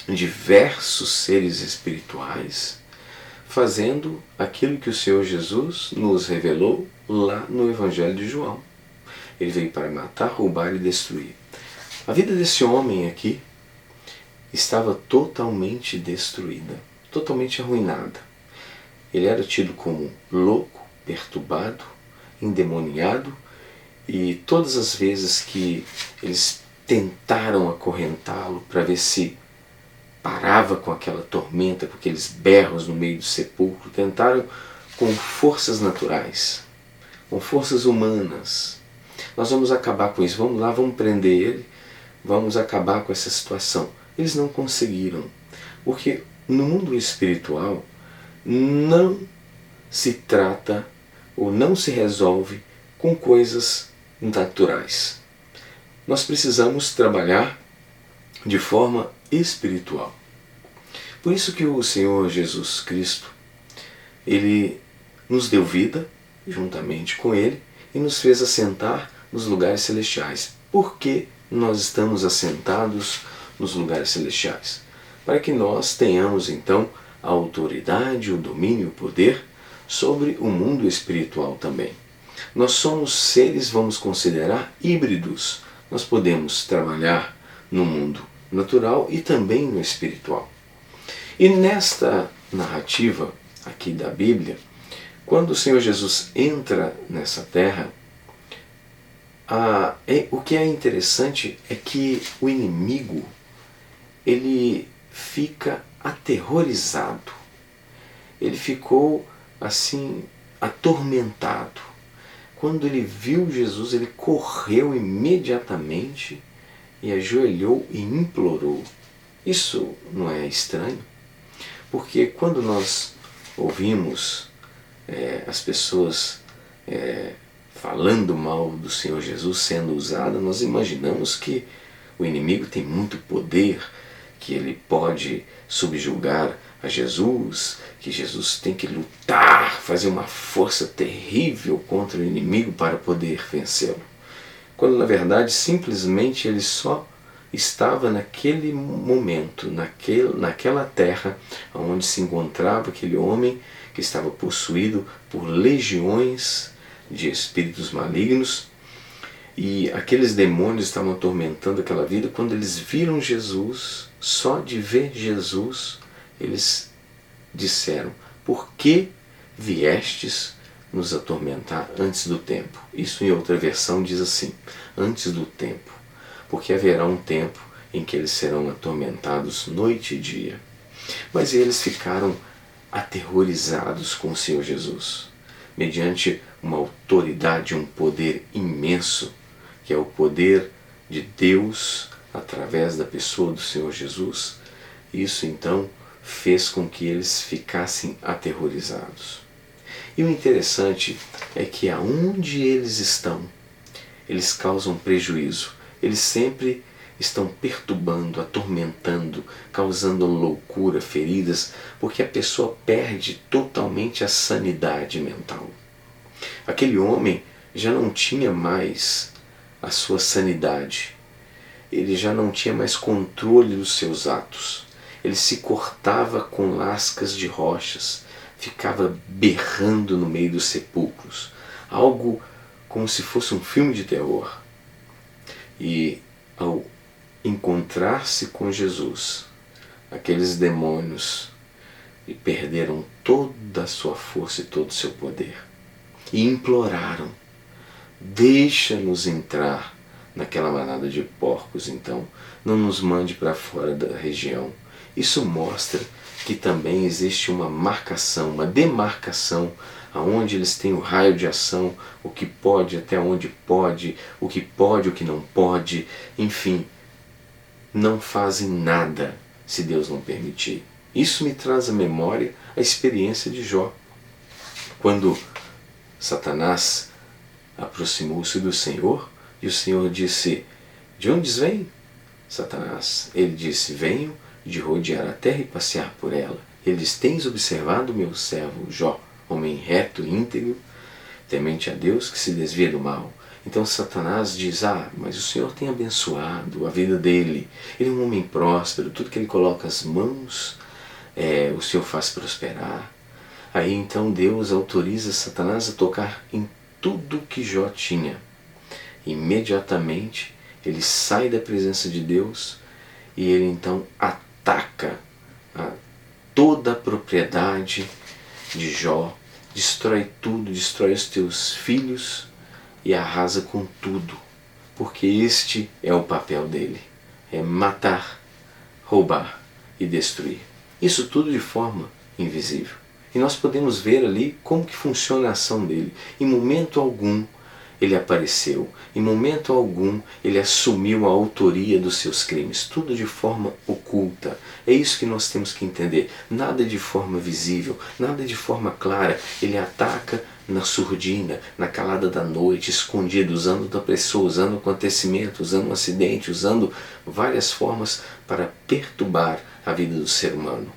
diversos seres espirituais fazendo aquilo que o Senhor Jesus nos revelou lá no Evangelho de João. Ele veio para matar, roubar e destruir. A vida desse homem aqui estava totalmente destruída, totalmente arruinada. Ele era tido como louco, perturbado, endemoniado, e todas as vezes que eles tentaram acorrentá-lo para ver se parava com aquela tormenta, com aqueles berros no meio do sepulcro, tentaram com forças naturais, com forças humanas. Nós vamos acabar com isso, vamos lá, vamos prender ele, vamos acabar com essa situação. Eles não conseguiram, porque no mundo espiritual não se trata ou não se resolve com coisas naturais. Nós precisamos trabalhar de forma espiritual. Por isso que o Senhor Jesus Cristo, Ele nos deu vida juntamente com Ele e nos fez assentar nos lugares celestiais. Por que nós estamos assentados nos lugares celestiais? Para que nós tenhamos então a autoridade, o domínio, o poder sobre o mundo espiritual também. Nós somos seres, vamos considerar, híbridos. Nós podemos trabalhar no mundo natural e também no espiritual. E nesta narrativa aqui da Bíblia, quando o Senhor Jesus entra nessa terra, o que é interessante é que o inimigo, ele fica aterrorizado. Ele ficou assim atormentado. Quando ele viu Jesus, ele correu imediatamente e ajoelhou e implorou. Isso não é estranho? Porque quando nós ouvimos as pessoas falando mal do Senhor Jesus sendo usado, nós imaginamos que o inimigo tem muito poder, que ele pode subjugar a Jesus, que Jesus tem que lutar, fazer uma força terrível contra o inimigo para poder vencê-lo. Quando na verdade simplesmente ele só estava naquele momento, naquela terra onde se encontrava aquele homem que estava possuído por legiões de espíritos malignos, e aqueles demônios estavam atormentando aquela vida. Quando eles viram Jesus, só de ver Jesus, eles disseram: por que viestes nos atormentar antes do tempo? Isso em outra versão diz assim: antes do tempo, porque haverá um tempo em que eles serão atormentados noite e dia. Mas eles ficaram aterrorizados com o Senhor Jesus, mediante uma autoridade, um poder imenso, que é o poder de Deus através da pessoa do Senhor Jesus. Isso então fez com que eles ficassem aterrorizados. E o interessante é que aonde eles estão, eles causam prejuízo. Eles sempre estão perturbando, atormentando, causando loucura, feridas, porque a pessoa perde totalmente a sanidade mental. Aquele homem já não tinha mais a sua sanidade, ele já não tinha mais controle dos seus atos, ele se cortava com lascas de rochas, ficava berrando no meio dos sepulcros, algo como se fosse um filme de terror. E ao encontrar-se com Jesus, aqueles demônios perderam toda a sua força e todo o seu poder e imploraram: deixa-nos entrar naquela manada de porcos, então não nos mande para fora da região. Isso mostra que também existe uma marcação, uma demarcação, aonde eles têm o raio de ação, o que pode, até onde pode, o que não pode, enfim, não fazem nada se Deus não permitir. Isso me traz à memória a experiência de Jó. Quando Satanás aproximou-se do Senhor e o Senhor disse: de onde vem, Satanás? Ele disse: venho de rodear a terra e passear por ela. Ele diz: tens observado meu servo Jó, homem reto e íntegro, temente a Deus, que se desvia do mal. Então Satanás diz: mas o Senhor tem abençoado a vida dele, ele é um homem próspero, tudo que ele coloca as mãos, o Senhor faz prosperar. Aí então Deus autoriza Satanás a tocar em tudo que Jó tinha. Imediatamente ele sai da presença de Deus e ele então ataca toda a propriedade de Jó, destrói tudo, destrói os teus filhos e arrasa com tudo, porque este é o papel dele, é matar, roubar e destruir. Isso tudo de forma invisível. E nós podemos ver ali como que funciona a ação dele. Em momento algum ele apareceu, em momento algum ele assumiu a autoria dos seus crimes, tudo de forma oculta. É isso que nós temos que entender. Nada de forma visível, nada de forma clara. Ele ataca na surdina, na calada da noite, escondido, usando outra pessoa, usando um acontecimento, usando um acidente, usando várias formas para perturbar a vida do ser humano.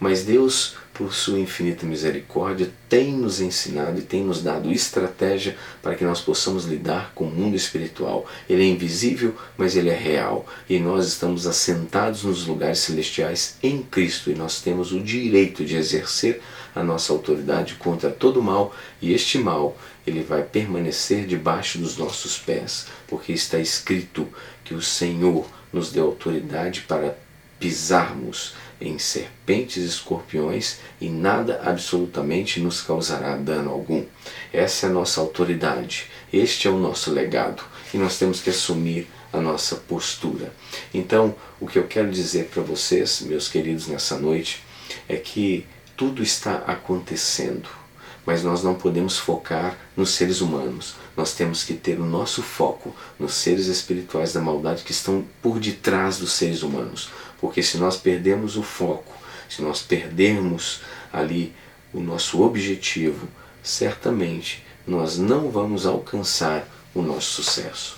Mas Deus, por sua infinita misericórdia, tem nos ensinado e tem nos dado estratégia para que nós possamos lidar com o mundo espiritual. Ele é invisível, mas ele é real. E nós estamos assentados nos lugares celestiais em Cristo. E nós temos o direito de exercer a nossa autoridade contra todo mal. E este mal, ele vai permanecer debaixo dos nossos pés. Porque está escrito que o Senhor nos deu autoridade para pisarmos em serpentes e escorpiões e nada absolutamente nos causará dano algum. Essa é a nossa autoridade, este é o nosso legado e nós temos que assumir a nossa postura. Então, o que eu quero dizer para vocês, meus queridos, nessa noite, é que tudo está acontecendo, mas nós não podemos focar nos seres humanos. Nós temos que ter o nosso foco nos seres espirituais da maldade que estão por detrás dos seres humanos. Porque se nós perdermos o foco, se nós perdermos ali o nosso objetivo, certamente nós não vamos alcançar o nosso sucesso.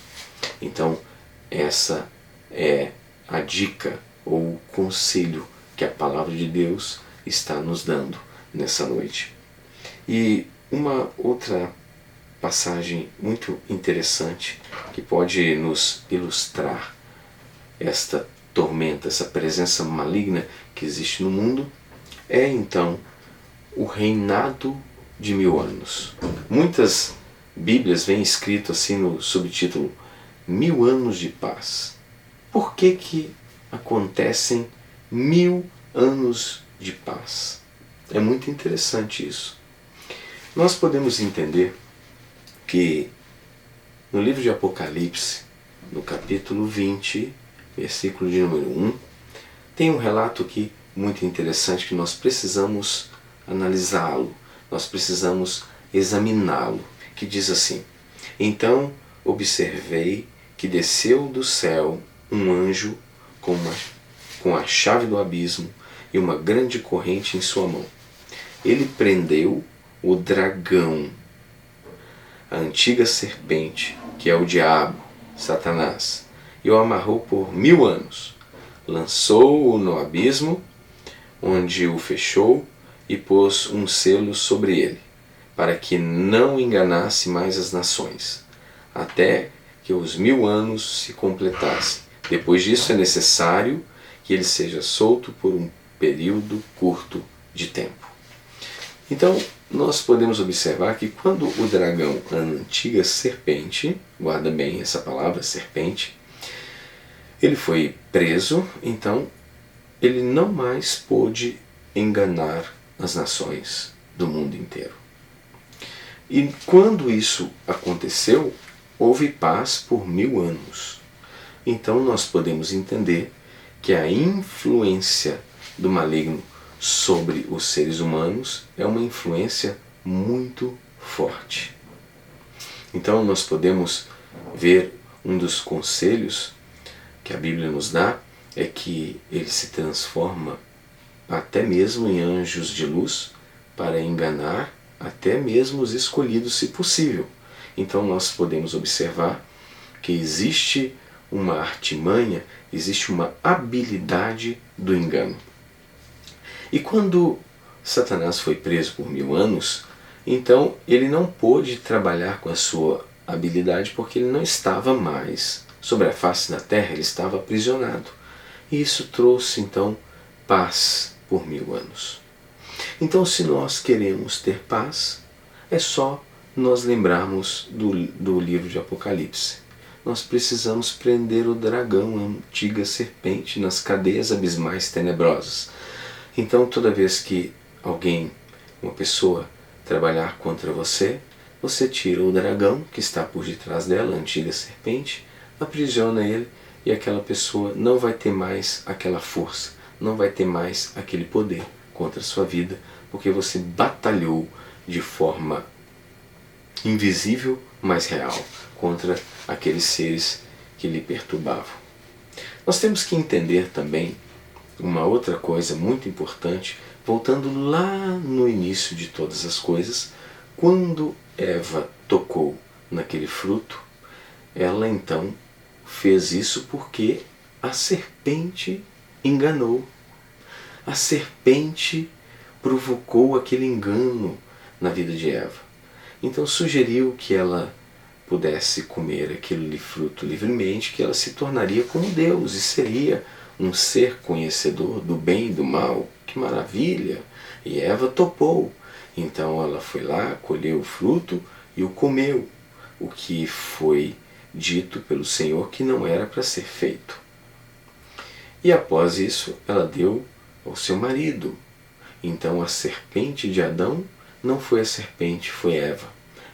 Então, essa é a dica ou o conselho que a palavra de Deus está nos dando nessa noite. E uma outra passagem muito interessante que pode nos ilustrar esta tormenta, essa presença maligna que existe no mundo, é então o reinado de 1000 anos. Muitas Bíblias vêm escrito assim no subtítulo 1000 anos de paz. Por que acontecem 1000 anos de paz? É muito interessante isso. Nós podemos entender que no livro de Apocalipse, no capítulo 20, versículo de número 1, tem um relato aqui muito interessante que nós precisamos analisá-lo, nós precisamos examiná-lo, que diz assim: Então observei que desceu do céu um anjo com a chave do abismo e uma grande corrente em sua mão. Ele prendeu o dragão, a antiga serpente, que é o diabo, Satanás, e o amarrou por 1000 anos. Lançou-o no abismo, onde o fechou e pôs um selo sobre ele, para que não enganasse mais as nações, até que os 1000 anos se completassem. Depois disso é necessário que ele seja solto por um período curto de tempo. Então, nós podemos observar que quando o dragão, a antiga serpente, guarda bem essa palavra, serpente, ele foi preso, então ele não mais pôde enganar as nações do mundo inteiro. E quando isso aconteceu, houve paz por 1000 anos. Então nós podemos entender que a influência do maligno sobre os seres humanos é uma influência muito forte. Então nós podemos ver um dos conselhos que a Bíblia nos dá é que ele se transforma até mesmo em anjos de luz para enganar até mesmo os escolhidos, se possível. Então nós podemos observar que existe uma artimanha, existe uma habilidade do engano. E quando Satanás foi preso por 1000 anos, então ele não pôde trabalhar com a sua habilidade porque ele não estava mais sobre a face da terra, ele estava aprisionado. E isso trouxe então paz por 1000 anos. Então, se nós queremos ter paz, é só nós lembrarmos do livro de Apocalipse. Nós precisamos prender o dragão, a antiga serpente, nas cadeias abismais tenebrosas. Então, toda vez que alguém, uma pessoa, trabalhar contra você, você tira o dragão que está por detrás dela, a antiga serpente, aprisiona ele e aquela pessoa não vai ter mais aquela força, não vai ter mais aquele poder contra a sua vida, porque você batalhou de forma invisível, mas real, contra aqueles seres que lhe perturbavam. Nós temos que entender também uma outra coisa muito importante, voltando lá no início de todas as coisas, quando Eva tocou naquele fruto, ela então fez isso porque a serpente enganou. A serpente provocou aquele engano na vida de Eva. Então sugeriu que ela pudesse comer aquele fruto livremente, que ela se tornaria como Deus e seria um ser conhecedor do bem e do mal. Que maravilha! E Eva topou. Então ela foi lá, colheu o fruto e o comeu, o que foi dito pelo Senhor que não era para ser feito. E após isso ela deu ao seu marido. Então a serpente de Adão não foi a serpente, foi Eva.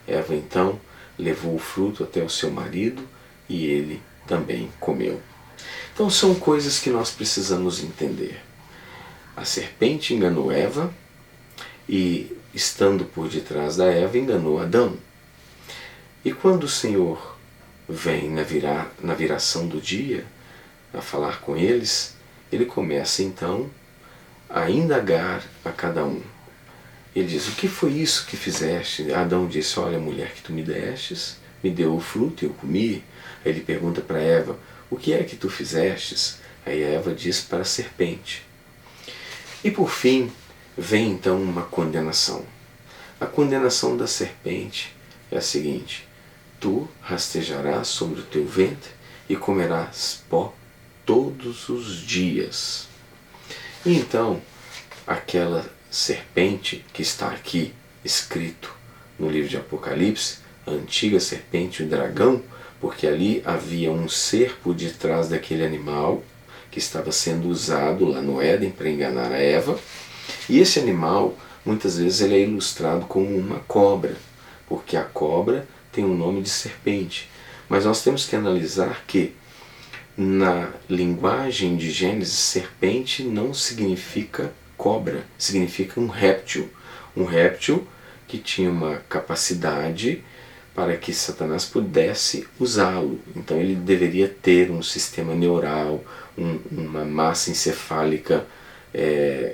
Eva então levou o fruto até o seu marido e ele também comeu. Então são coisas que nós precisamos entender. A serpente enganou Eva e, estando por detrás da Eva, enganou Adão. E quando o Senhor vem na viração do dia a falar com eles, ele começa então a indagar a cada um. Ele diz: o que foi isso que fizeste? Adão disse: olha, a mulher que tu me destes, me deu o fruto e eu comi. Aí ele pergunta para Eva: o que é que tu fizestes? Aí Eva diz para a serpente. E por fim, vem então uma condenação. A condenação da serpente é a seguinte: tu rastejarás sobre o teu ventre e comerás pó todos os dias. E então, aquela serpente que está aqui escrito no livro de Apocalipse, a antiga serpente, o dragão, porque ali havia um ser por detrás daquele animal que estava sendo usado lá no Éden para enganar a Eva. E esse animal, muitas vezes, ele é ilustrado como uma cobra, porque a cobra tem o nome de serpente. Mas nós temos que analisar que na linguagem de Gênesis, serpente não significa cobra, significa um réptil. Um réptil que tinha uma capacidade para que Satanás pudesse usá-lo. Então ele deveria ter um sistema neural, uma massa encefálica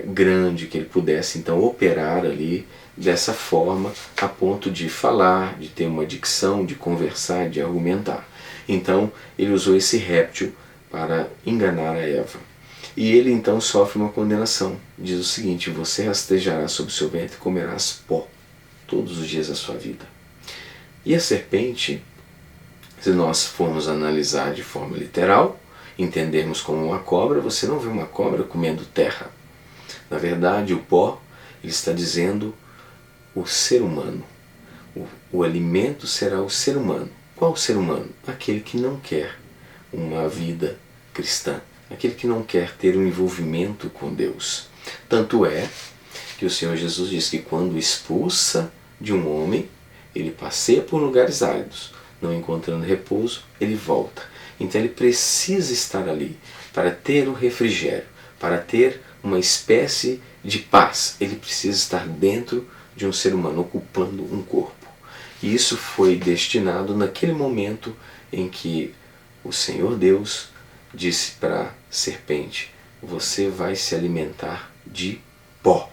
grande, que ele pudesse então operar ali dessa forma, a ponto de falar, de ter uma dicção, de conversar, de argumentar. Então ele usou esse réptil para enganar a Eva. E ele então sofre uma condenação. Diz o seguinte: você rastejará sobre o seu ventre e comerás pó todos os dias da sua vida. E a serpente, se nós formos analisar de forma literal, entendermos como uma cobra, você não vê uma cobra comendo terra. Na verdade, o pó, ele está dizendo o ser humano. O alimento será o ser humano. Qual ser humano? Aquele que não quer uma vida cristã, aquele que não quer ter um envolvimento com Deus. Tanto é que o Senhor Jesus diz que quando expulsa de um homem, ele passeia por lugares áridos, não encontrando repouso, ele volta. Então ele precisa estar ali para ter o refrigério, para ter uma espécie de paz. Ele precisa estar dentro de um ser humano, ocupando um corpo. E isso foi destinado naquele momento em que o Senhor Deus disse para a serpente: você vai se alimentar de pó.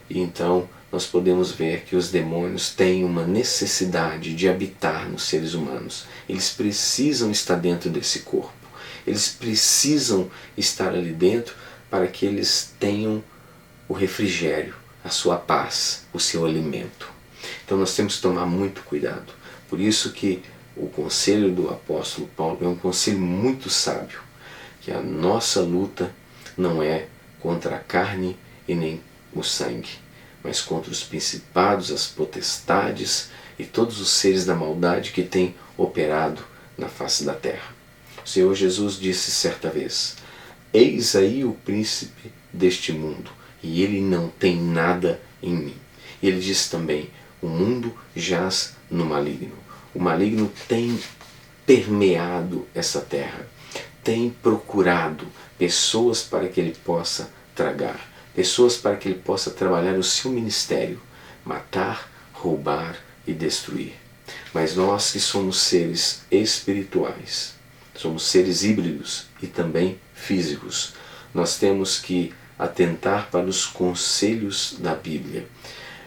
E então nós podemos ver que os demônios têm uma necessidade de habitar nos seres humanos. Eles precisam estar dentro desse corpo. Eles precisam estar ali dentro para que eles tenham o refrigério, a sua paz, o seu alimento. Então nós temos que tomar muito cuidado. Por isso que o conselho do apóstolo Paulo é um conselho muito sábio, que a nossa luta não é contra a carne e nem o sangue, mas contra os principados, as potestades e todos os seres da maldade que têm operado na face da terra. O Senhor Jesus disse certa vez: eis aí o príncipe deste mundo, e ele não tem nada em mim. E ele disse também: o mundo jaz no maligno. O maligno tem permeado essa terra, tem procurado pessoas para que ele possa tragar, pessoas para que ele possa trabalhar o seu ministério, matar, roubar e destruir. Mas nós que somos seres espirituais, somos seres híbridos e também físicos, nós temos que atentar para os conselhos da Bíblia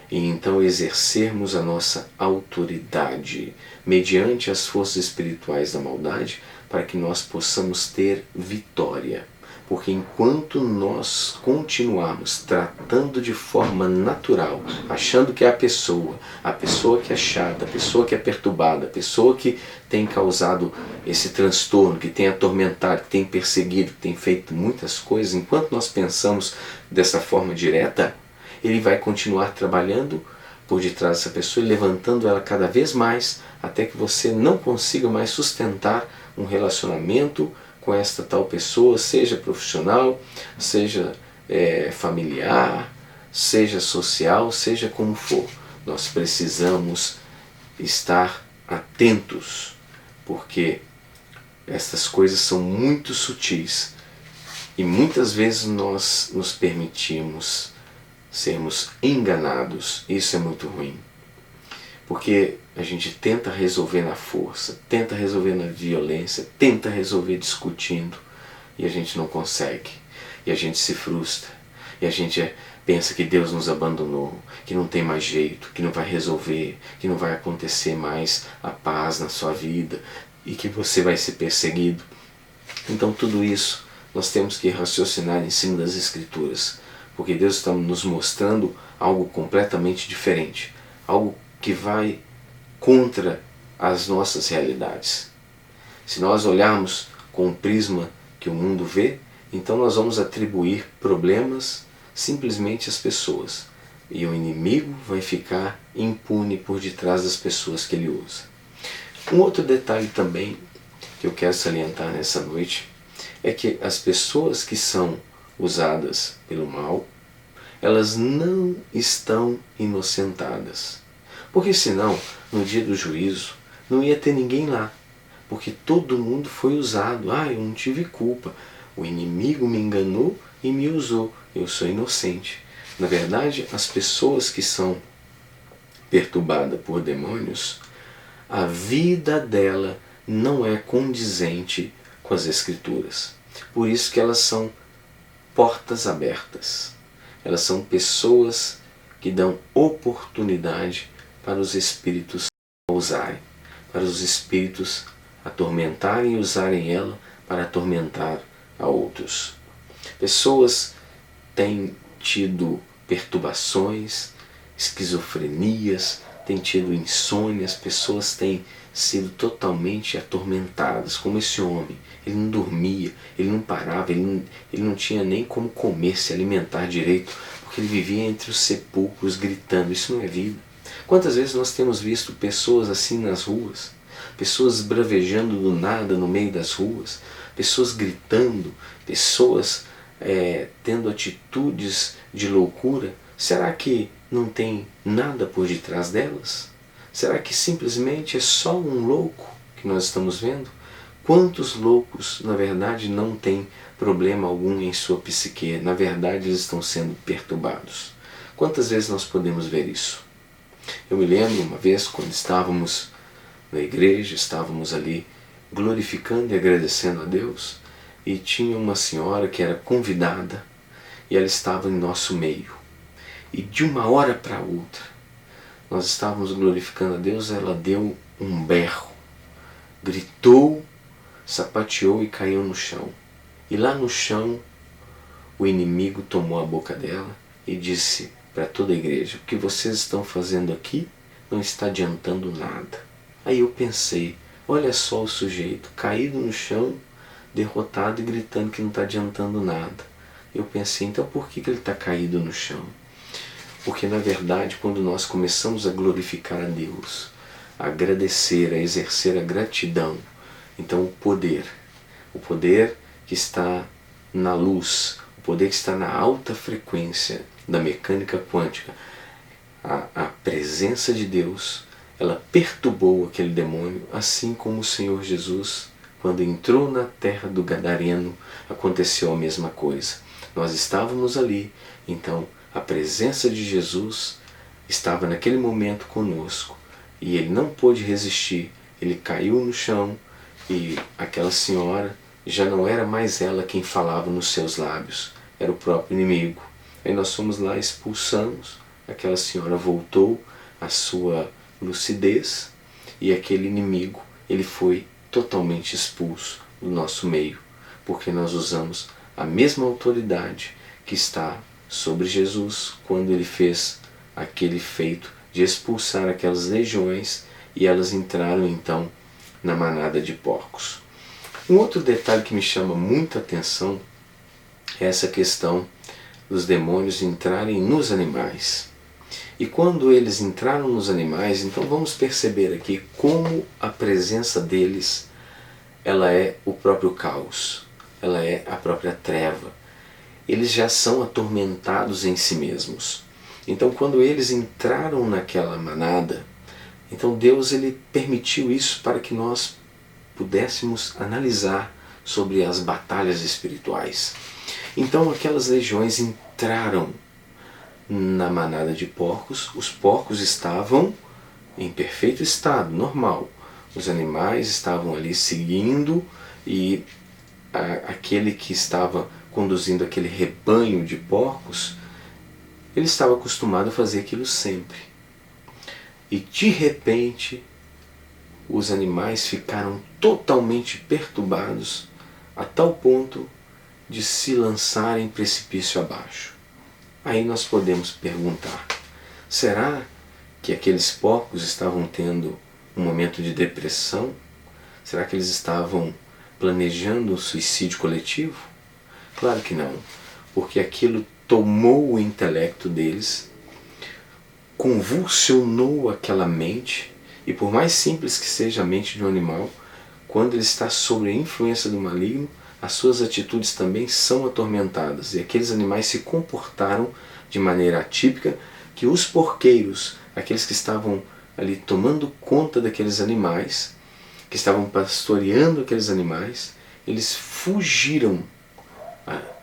e então exercermos a nossa autoridade mediante as forças espirituais da maldade para que nós possamos ter vitória. Porque enquanto nós continuarmos tratando de forma natural, achando que é a pessoa que é chata, a pessoa que é perturbada, a pessoa que tem causado esse transtorno, que tem atormentado, que tem perseguido, que tem feito muitas coisas, enquanto nós pensamos dessa forma direta, ele vai continuar trabalhando por detrás dessa pessoa e levantando ela cada vez mais, até que você não consiga mais sustentar um relacionamento com esta tal pessoa, seja profissional, seja familiar, seja social, seja como for. Nós precisamos estar atentos, porque estas coisas são muito sutis e muitas vezes nós nos permitimos sermos enganados. Isso é muito ruim, porque a gente tenta resolver na força, tenta resolver na violência, tenta resolver discutindo e a gente não consegue. E a gente se frustra. E a gente pensa que Deus nos abandonou, que não tem mais jeito, que não vai resolver, que não vai acontecer mais a paz na sua vida e que você vai ser perseguido. Então tudo isso nós temos que raciocinar em cima das Escrituras, porque Deus está nos mostrando algo completamente diferente, algo que vai contra as nossas realidades. Se nós olharmos com o prisma que o mundo vê, então nós vamos atribuir problemas simplesmente às pessoas. E o inimigo vai ficar impune por detrás das pessoas que ele usa. Um outro detalhe também que eu quero salientar nessa noite é que as pessoas que são usadas pelo mal, elas não estão inocentadas. Porque senão, no dia do juízo, não ia ter ninguém lá. Porque todo mundo foi usado. Eu não tive culpa. O inimigo me enganou e me usou. Eu sou inocente. Na verdade, as pessoas que são perturbadas por demônios, a vida dela não é condizente com as Escrituras. Por isso que elas são portas abertas. Elas são pessoas que dão oportunidade para os espíritos usarem, para os espíritos atormentarem e usarem ela para atormentar a outros. Pessoas têm tido perturbações, esquizofrenias, têm tido insônias, pessoas têm sido totalmente atormentadas, como esse homem. Ele não dormia, ele não parava, ele não tinha nem como comer, se alimentar direito, porque ele vivia entre os sepulcros gritando. Isso não é vida. Quantas vezes nós temos visto pessoas assim nas ruas, pessoas bravejando do nada no meio das ruas, pessoas gritando, pessoas tendo atitudes de loucura? Será que não tem nada por detrás delas? Será que simplesmente é só um louco que nós estamos vendo? Quantos loucos, na verdade, não têm problema algum em sua psique? Na verdade, eles estão sendo perturbados. Quantas vezes nós podemos ver isso? Eu me lembro uma vez quando estávamos na igreja, estávamos ali glorificando e agradecendo a Deus, e tinha uma senhora que era convidada e ela estava em nosso meio. E de uma hora para outra, nós estávamos glorificando a Deus, ela deu um berro, gritou, sapateou e caiu no chão. E lá no chão, o inimigo tomou a boca dela e disse para toda a igreja: o que vocês estão fazendo aqui não está adiantando nada. Aí eu pensei, olha só o sujeito, caído no chão, derrotado e gritando que não está adiantando nada. Eu pensei, então por que ele está caído no chão? Porque na verdade, quando nós começamos a glorificar a Deus, a agradecer, a exercer a gratidão, então o poder que está na luz, o poder que está na alta frequência da mecânica quântica, a presença de Deus, ela perturbou aquele demônio, assim como o Senhor Jesus, quando entrou na terra do Gadareno, aconteceu a mesma coisa. Nós estávamos ali, então a presença de Jesus estava naquele momento conosco e ele não pôde resistir, ele caiu no chão e aquela senhora já não era mais ela quem falava nos seus lábios, era o próprio inimigo. Aí nós fomos lá, expulsamos, aquela senhora voltou à sua lucidez e aquele inimigo, ele foi totalmente expulso do nosso meio, porque nós usamos a mesma autoridade que está sobre Jesus quando ele fez aquele feito de expulsar aquelas legiões e elas entraram então na manada de porcos. Um outro detalhe que me chama muita atenção é essa questão dos demônios entrarem nos animais. E quando eles entraram nos animais, então vamos perceber aqui como a presença deles, ela é o próprio caos, ela é a própria treva. Eles já são atormentados em si mesmos. Então quando eles entraram naquela manada, então Deus ele permitiu isso para que nós pudéssemos analisar sobre as batalhas espirituais. Então aquelas legiões entraram na manada de porcos, os porcos estavam em perfeito estado, normal. Os animais estavam ali seguindo e aquele que estava conduzindo aquele rebanho de porcos, ele estava acostumado a fazer aquilo sempre. E de repente, os animais ficaram totalmente perturbados a tal ponto de se lançarem precipício abaixo. Aí nós podemos perguntar, será que aqueles porcos estavam tendo um momento de depressão? Será que eles estavam planejando um suicídio coletivo? Claro que não, porque aquilo tomou o intelecto deles, convulsionou aquela mente, e por mais simples que seja a mente de um animal, quando ele está sob a influência do maligno, as suas atitudes também são atormentadas, e aqueles animais se comportaram de maneira atípica, que os porqueiros, aqueles que estavam ali tomando conta daqueles animais, que estavam pastoreando aqueles animais, eles fugiram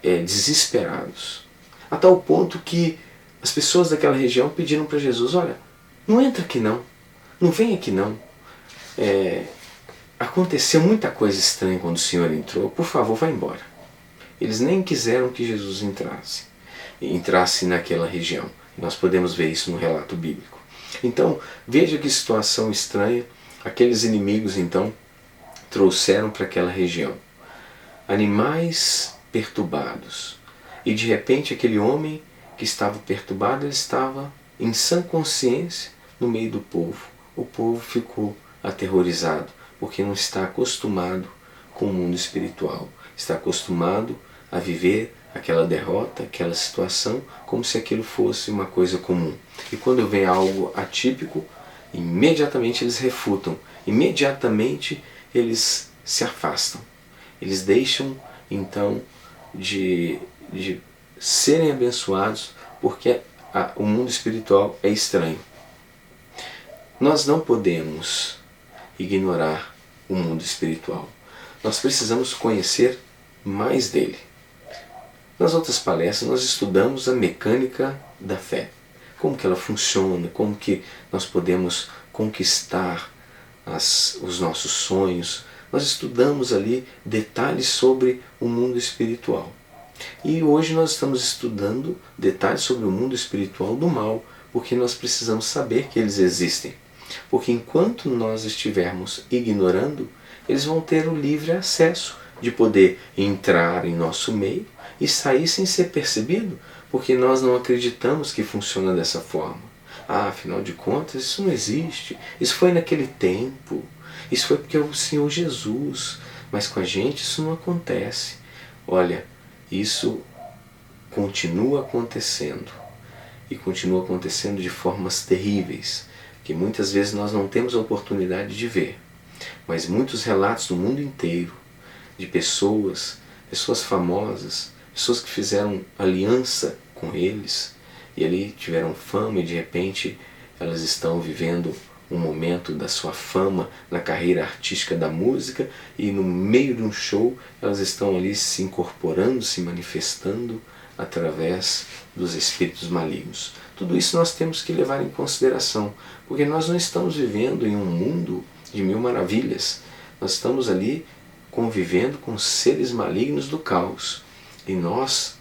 desesperados, a tal ponto que as pessoas daquela região pediram para Jesus, olha, não entra aqui não, não vem aqui não, aconteceu muita coisa estranha quando o Senhor entrou, por favor vá embora. Eles nem quiseram que Jesus entrasse naquela região. Nós podemos ver isso no relato bíblico. Então, veja que situação estranha, aqueles inimigos então trouxeram para aquela região animais perturbados, e de repente aquele homem que estava perturbado, ele estava em sã consciência no meio do povo. O povo ficou aterrorizado, porque não está acostumado com o mundo espiritual, está acostumado a viver aquela derrota, aquela situação, como se aquilo fosse uma coisa comum. E quando vem algo atípico, imediatamente eles refutam, imediatamente eles se afastam. Eles deixam então de serem abençoados, porque o mundo espiritual é estranho. Nós não podemos ignorar o mundo espiritual. Nós precisamos conhecer mais dele. Nas outras palestras nós estudamos a mecânica da fé. Como que ela funciona, como que nós podemos conquistar os nossos sonhos. Nós estudamos ali detalhes sobre o mundo espiritual. E hoje nós estamos estudando detalhes sobre o mundo espiritual do mal, porque nós precisamos saber que eles existem. Porque enquanto nós estivermos ignorando, eles vão ter o livre acesso de poder entrar em nosso meio e sair sem ser percebido, porque nós não acreditamos que funciona dessa forma. Afinal de contas, isso não existe. Isso foi naquele tempo. Isso foi porque é o Senhor Jesus. Mas com a gente isso não acontece. Olha, isso continua acontecendo. E continua acontecendo de formas terríveis, que muitas vezes nós não temos a oportunidade de ver. Mas muitos relatos do mundo inteiro, de pessoas famosas, pessoas que fizeram aliança com eles, e ali tiveram fama e de repente elas estão vivendo um momento da sua fama na carreira artística da música, e no meio de um show elas estão ali se incorporando, se manifestando através dos espíritos malignos. Tudo isso nós temos que levar em consideração, porque nós não estamos vivendo em um mundo de mil maravilhas. Nós estamos ali convivendo com seres malignos do caos. E nós,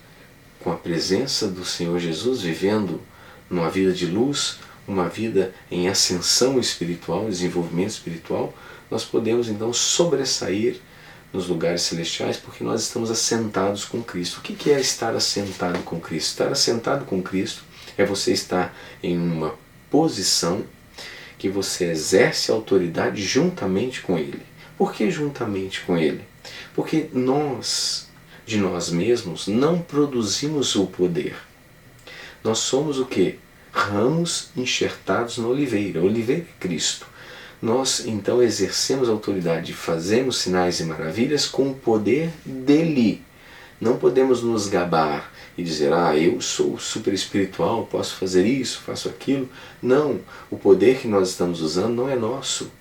com a presença do Senhor Jesus, vivendo numa vida de luz, uma vida em ascensão espiritual, desenvolvimento espiritual, nós podemos então sobressair nos lugares celestiais, porque nós estamos assentados com Cristo. O que é estar assentado com Cristo? Estar assentado com Cristo é você estar em uma posição que você exerce autoridade juntamente com Ele. Por que juntamente com Ele? Porque nós, de nós mesmos, não produzimos o poder. Nós somos o quê? Ramos enxertados na oliveira. A oliveira é Cristo. Nós então exercemos a autoridade, fazemos sinais e maravilhas com o poder dele. Não podemos nos gabar e dizer, eu sou super espiritual, posso fazer isso, faço aquilo. Não, o poder que nós estamos usando não é nosso.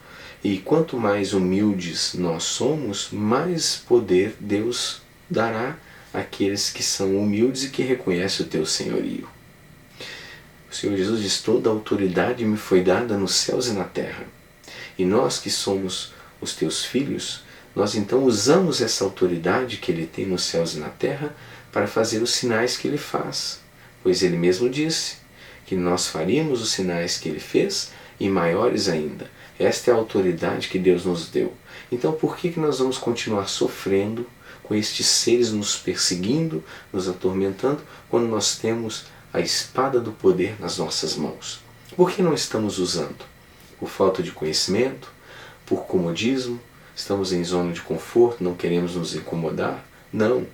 E quanto mais humildes nós somos, mais poder Deus dará àqueles que são humildes e que reconhecem o teu senhorio. O Senhor Jesus diz, toda a autoridade me foi dada nos céus e na terra. E nós que somos os teus filhos, nós então usamos essa autoridade que Ele tem nos céus e na terra para fazer os sinais que Ele faz. Pois Ele mesmo disse que nós faríamos os sinais que Ele fez e maiores ainda. Esta é a autoridade que Deus nos deu. Então por que nós vamos continuar sofrendo com estes seres nos perseguindo, nos atormentando, quando nós temos a espada do poder nas nossas mãos? Por que não estamos usando? Por falta de conhecimento? Por comodismo? Estamos em zona de conforto, não queremos nos incomodar? Não,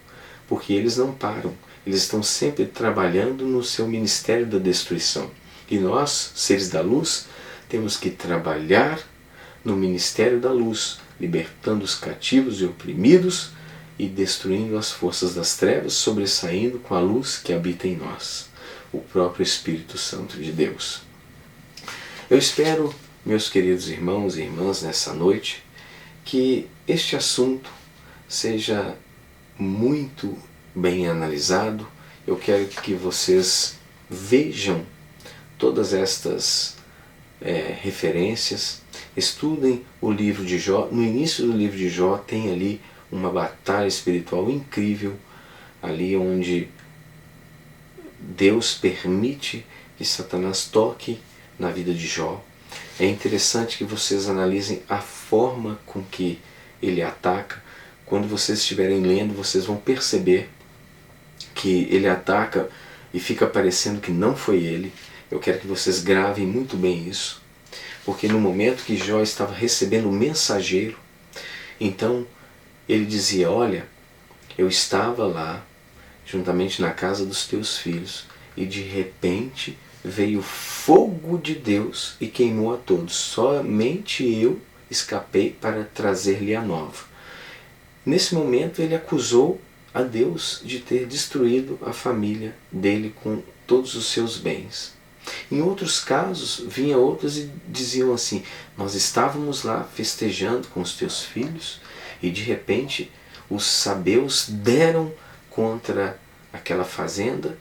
porque eles não param. Eles estão sempre trabalhando no seu ministério da destruição. E nós, seres da luz, temos que trabalhar no ministério da luz, libertando os cativos e oprimidos e destruindo as forças das trevas, sobressaindo com a luz que habita em nós, o próprio Espírito Santo de Deus. Eu espero, meus queridos irmãos e irmãs, nessa noite, que este assunto seja muito bem analisado. Eu quero que vocês vejam todas estas referências, estudem o livro de Jó. No início do livro de Jó tem ali uma batalha espiritual incrível, ali onde Deus permite que Satanás toque na vida de Jó. É interessante que vocês analisem a forma com que ele ataca. Quando vocês estiverem lendo, vocês vão perceber que ele ataca e fica parecendo que não foi ele. Eu quero que vocês gravem muito bem isso, porque no momento que Jó estava recebendo o mensageiro, então ele dizia, olha, eu estava lá, juntamente na casa dos teus filhos, e de repente veio o fogo de Deus e queimou a todos. Somente eu escapei para trazer-lhe a nova. Nesse momento ele acusou a Deus de ter destruído a família dele com todos os seus bens. Em outros casos, vinha outros e diziam assim, nós estávamos lá festejando com os teus filhos e de repente os sabeus deram contra aquela fazenda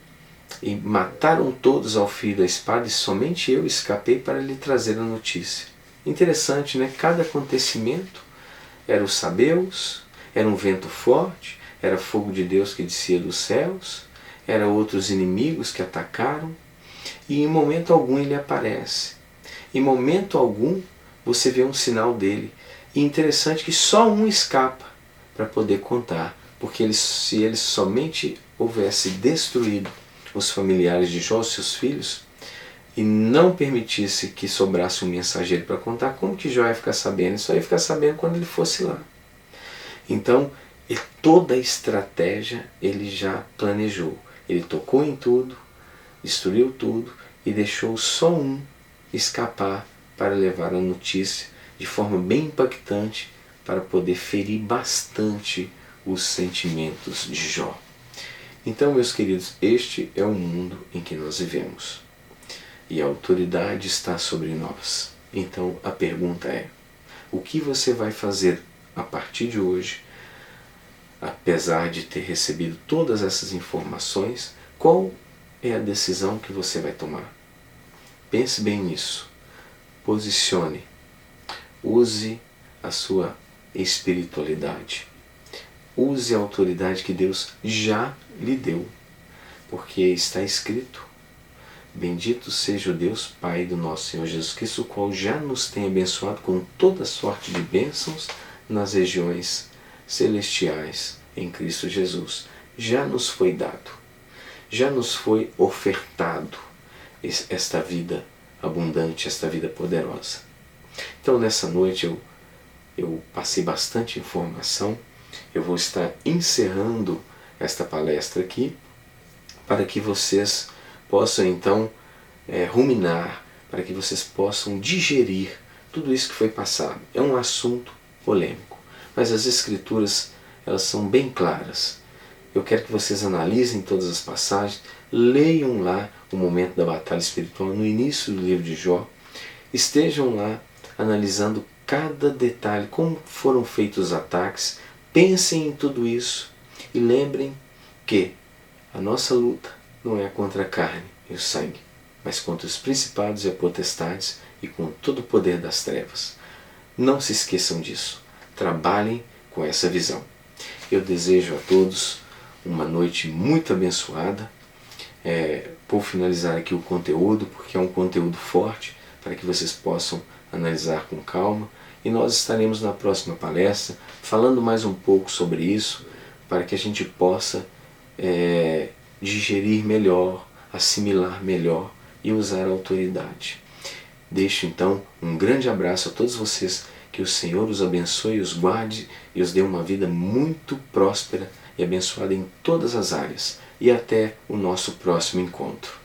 e mataram todos ao fio da espada e somente eu escapei para lhe trazer a notícia. Interessante, né? Cada acontecimento era os sabeus, era um vento forte, era fogo de Deus que descia dos céus, era outros inimigos que atacaram, e em momento algum ele aparece. Em momento algum você vê um sinal dele. E interessante que só um escapa para poder contar, porque se ele somente houvesse destruído os familiares de Jó, seus filhos, e não permitisse que sobrasse um mensageiro para contar, como que Jó ia ficar sabendo? Ele só ia ficar sabendo quando ele fosse lá. Então, toda a estratégia ele já planejou. Ele tocou em tudo, destruiu tudo e deixou só um escapar para levar a notícia de forma bem impactante para poder ferir bastante os sentimentos de Jó. Então, meus queridos, este é o mundo em que nós vivemos. E a autoridade está sobre nós. Então, a pergunta é, o que você vai fazer a partir de hoje apesar de ter recebido todas essas informações, qual é a decisão que você vai tomar? Pense bem nisso. Posicione. Use a sua espiritualidade. Use a autoridade que Deus já lhe deu. Porque está escrito: bendito seja o Deus Pai do nosso Senhor Jesus Cristo, o qual já nos tem abençoado com toda sorte de bênçãos nas regiões celestiais em Cristo Jesus. Já nos foi dado, já nos foi ofertado esta vida abundante, esta vida poderosa. Então nessa noite eu passei bastante informação. Eu vou estar encerrando esta palestra aqui para que vocês possam então ruminar, para que vocês possam digerir tudo isso que foi passado. É um assunto polêmico, mas as Escrituras, elas são bem claras. Eu quero que vocês analisem todas as passagens, leiam lá o momento da batalha espiritual no início do livro de Jó, estejam lá analisando cada detalhe, como foram feitos os ataques, pensem em tudo isso e lembrem que a nossa luta não é contra a carne e o sangue, mas contra os principados e potestades e com todo o poder das trevas. Não se esqueçam disso. Trabalhem com essa visão. Eu desejo a todos uma noite muito abençoada. Vou finalizar aqui o conteúdo, porque é um conteúdo forte, para que vocês possam analisar com calma. E nós estaremos na próxima palestra falando mais um pouco sobre isso, para que a gente possa digerir melhor, assimilar melhor e usar a autoridade. Deixo então um grande abraço a todos vocês, que o Senhor os abençoe, os guarde e os dê uma vida muito próspera e abençoada em todas as áreas. E até o nosso próximo encontro.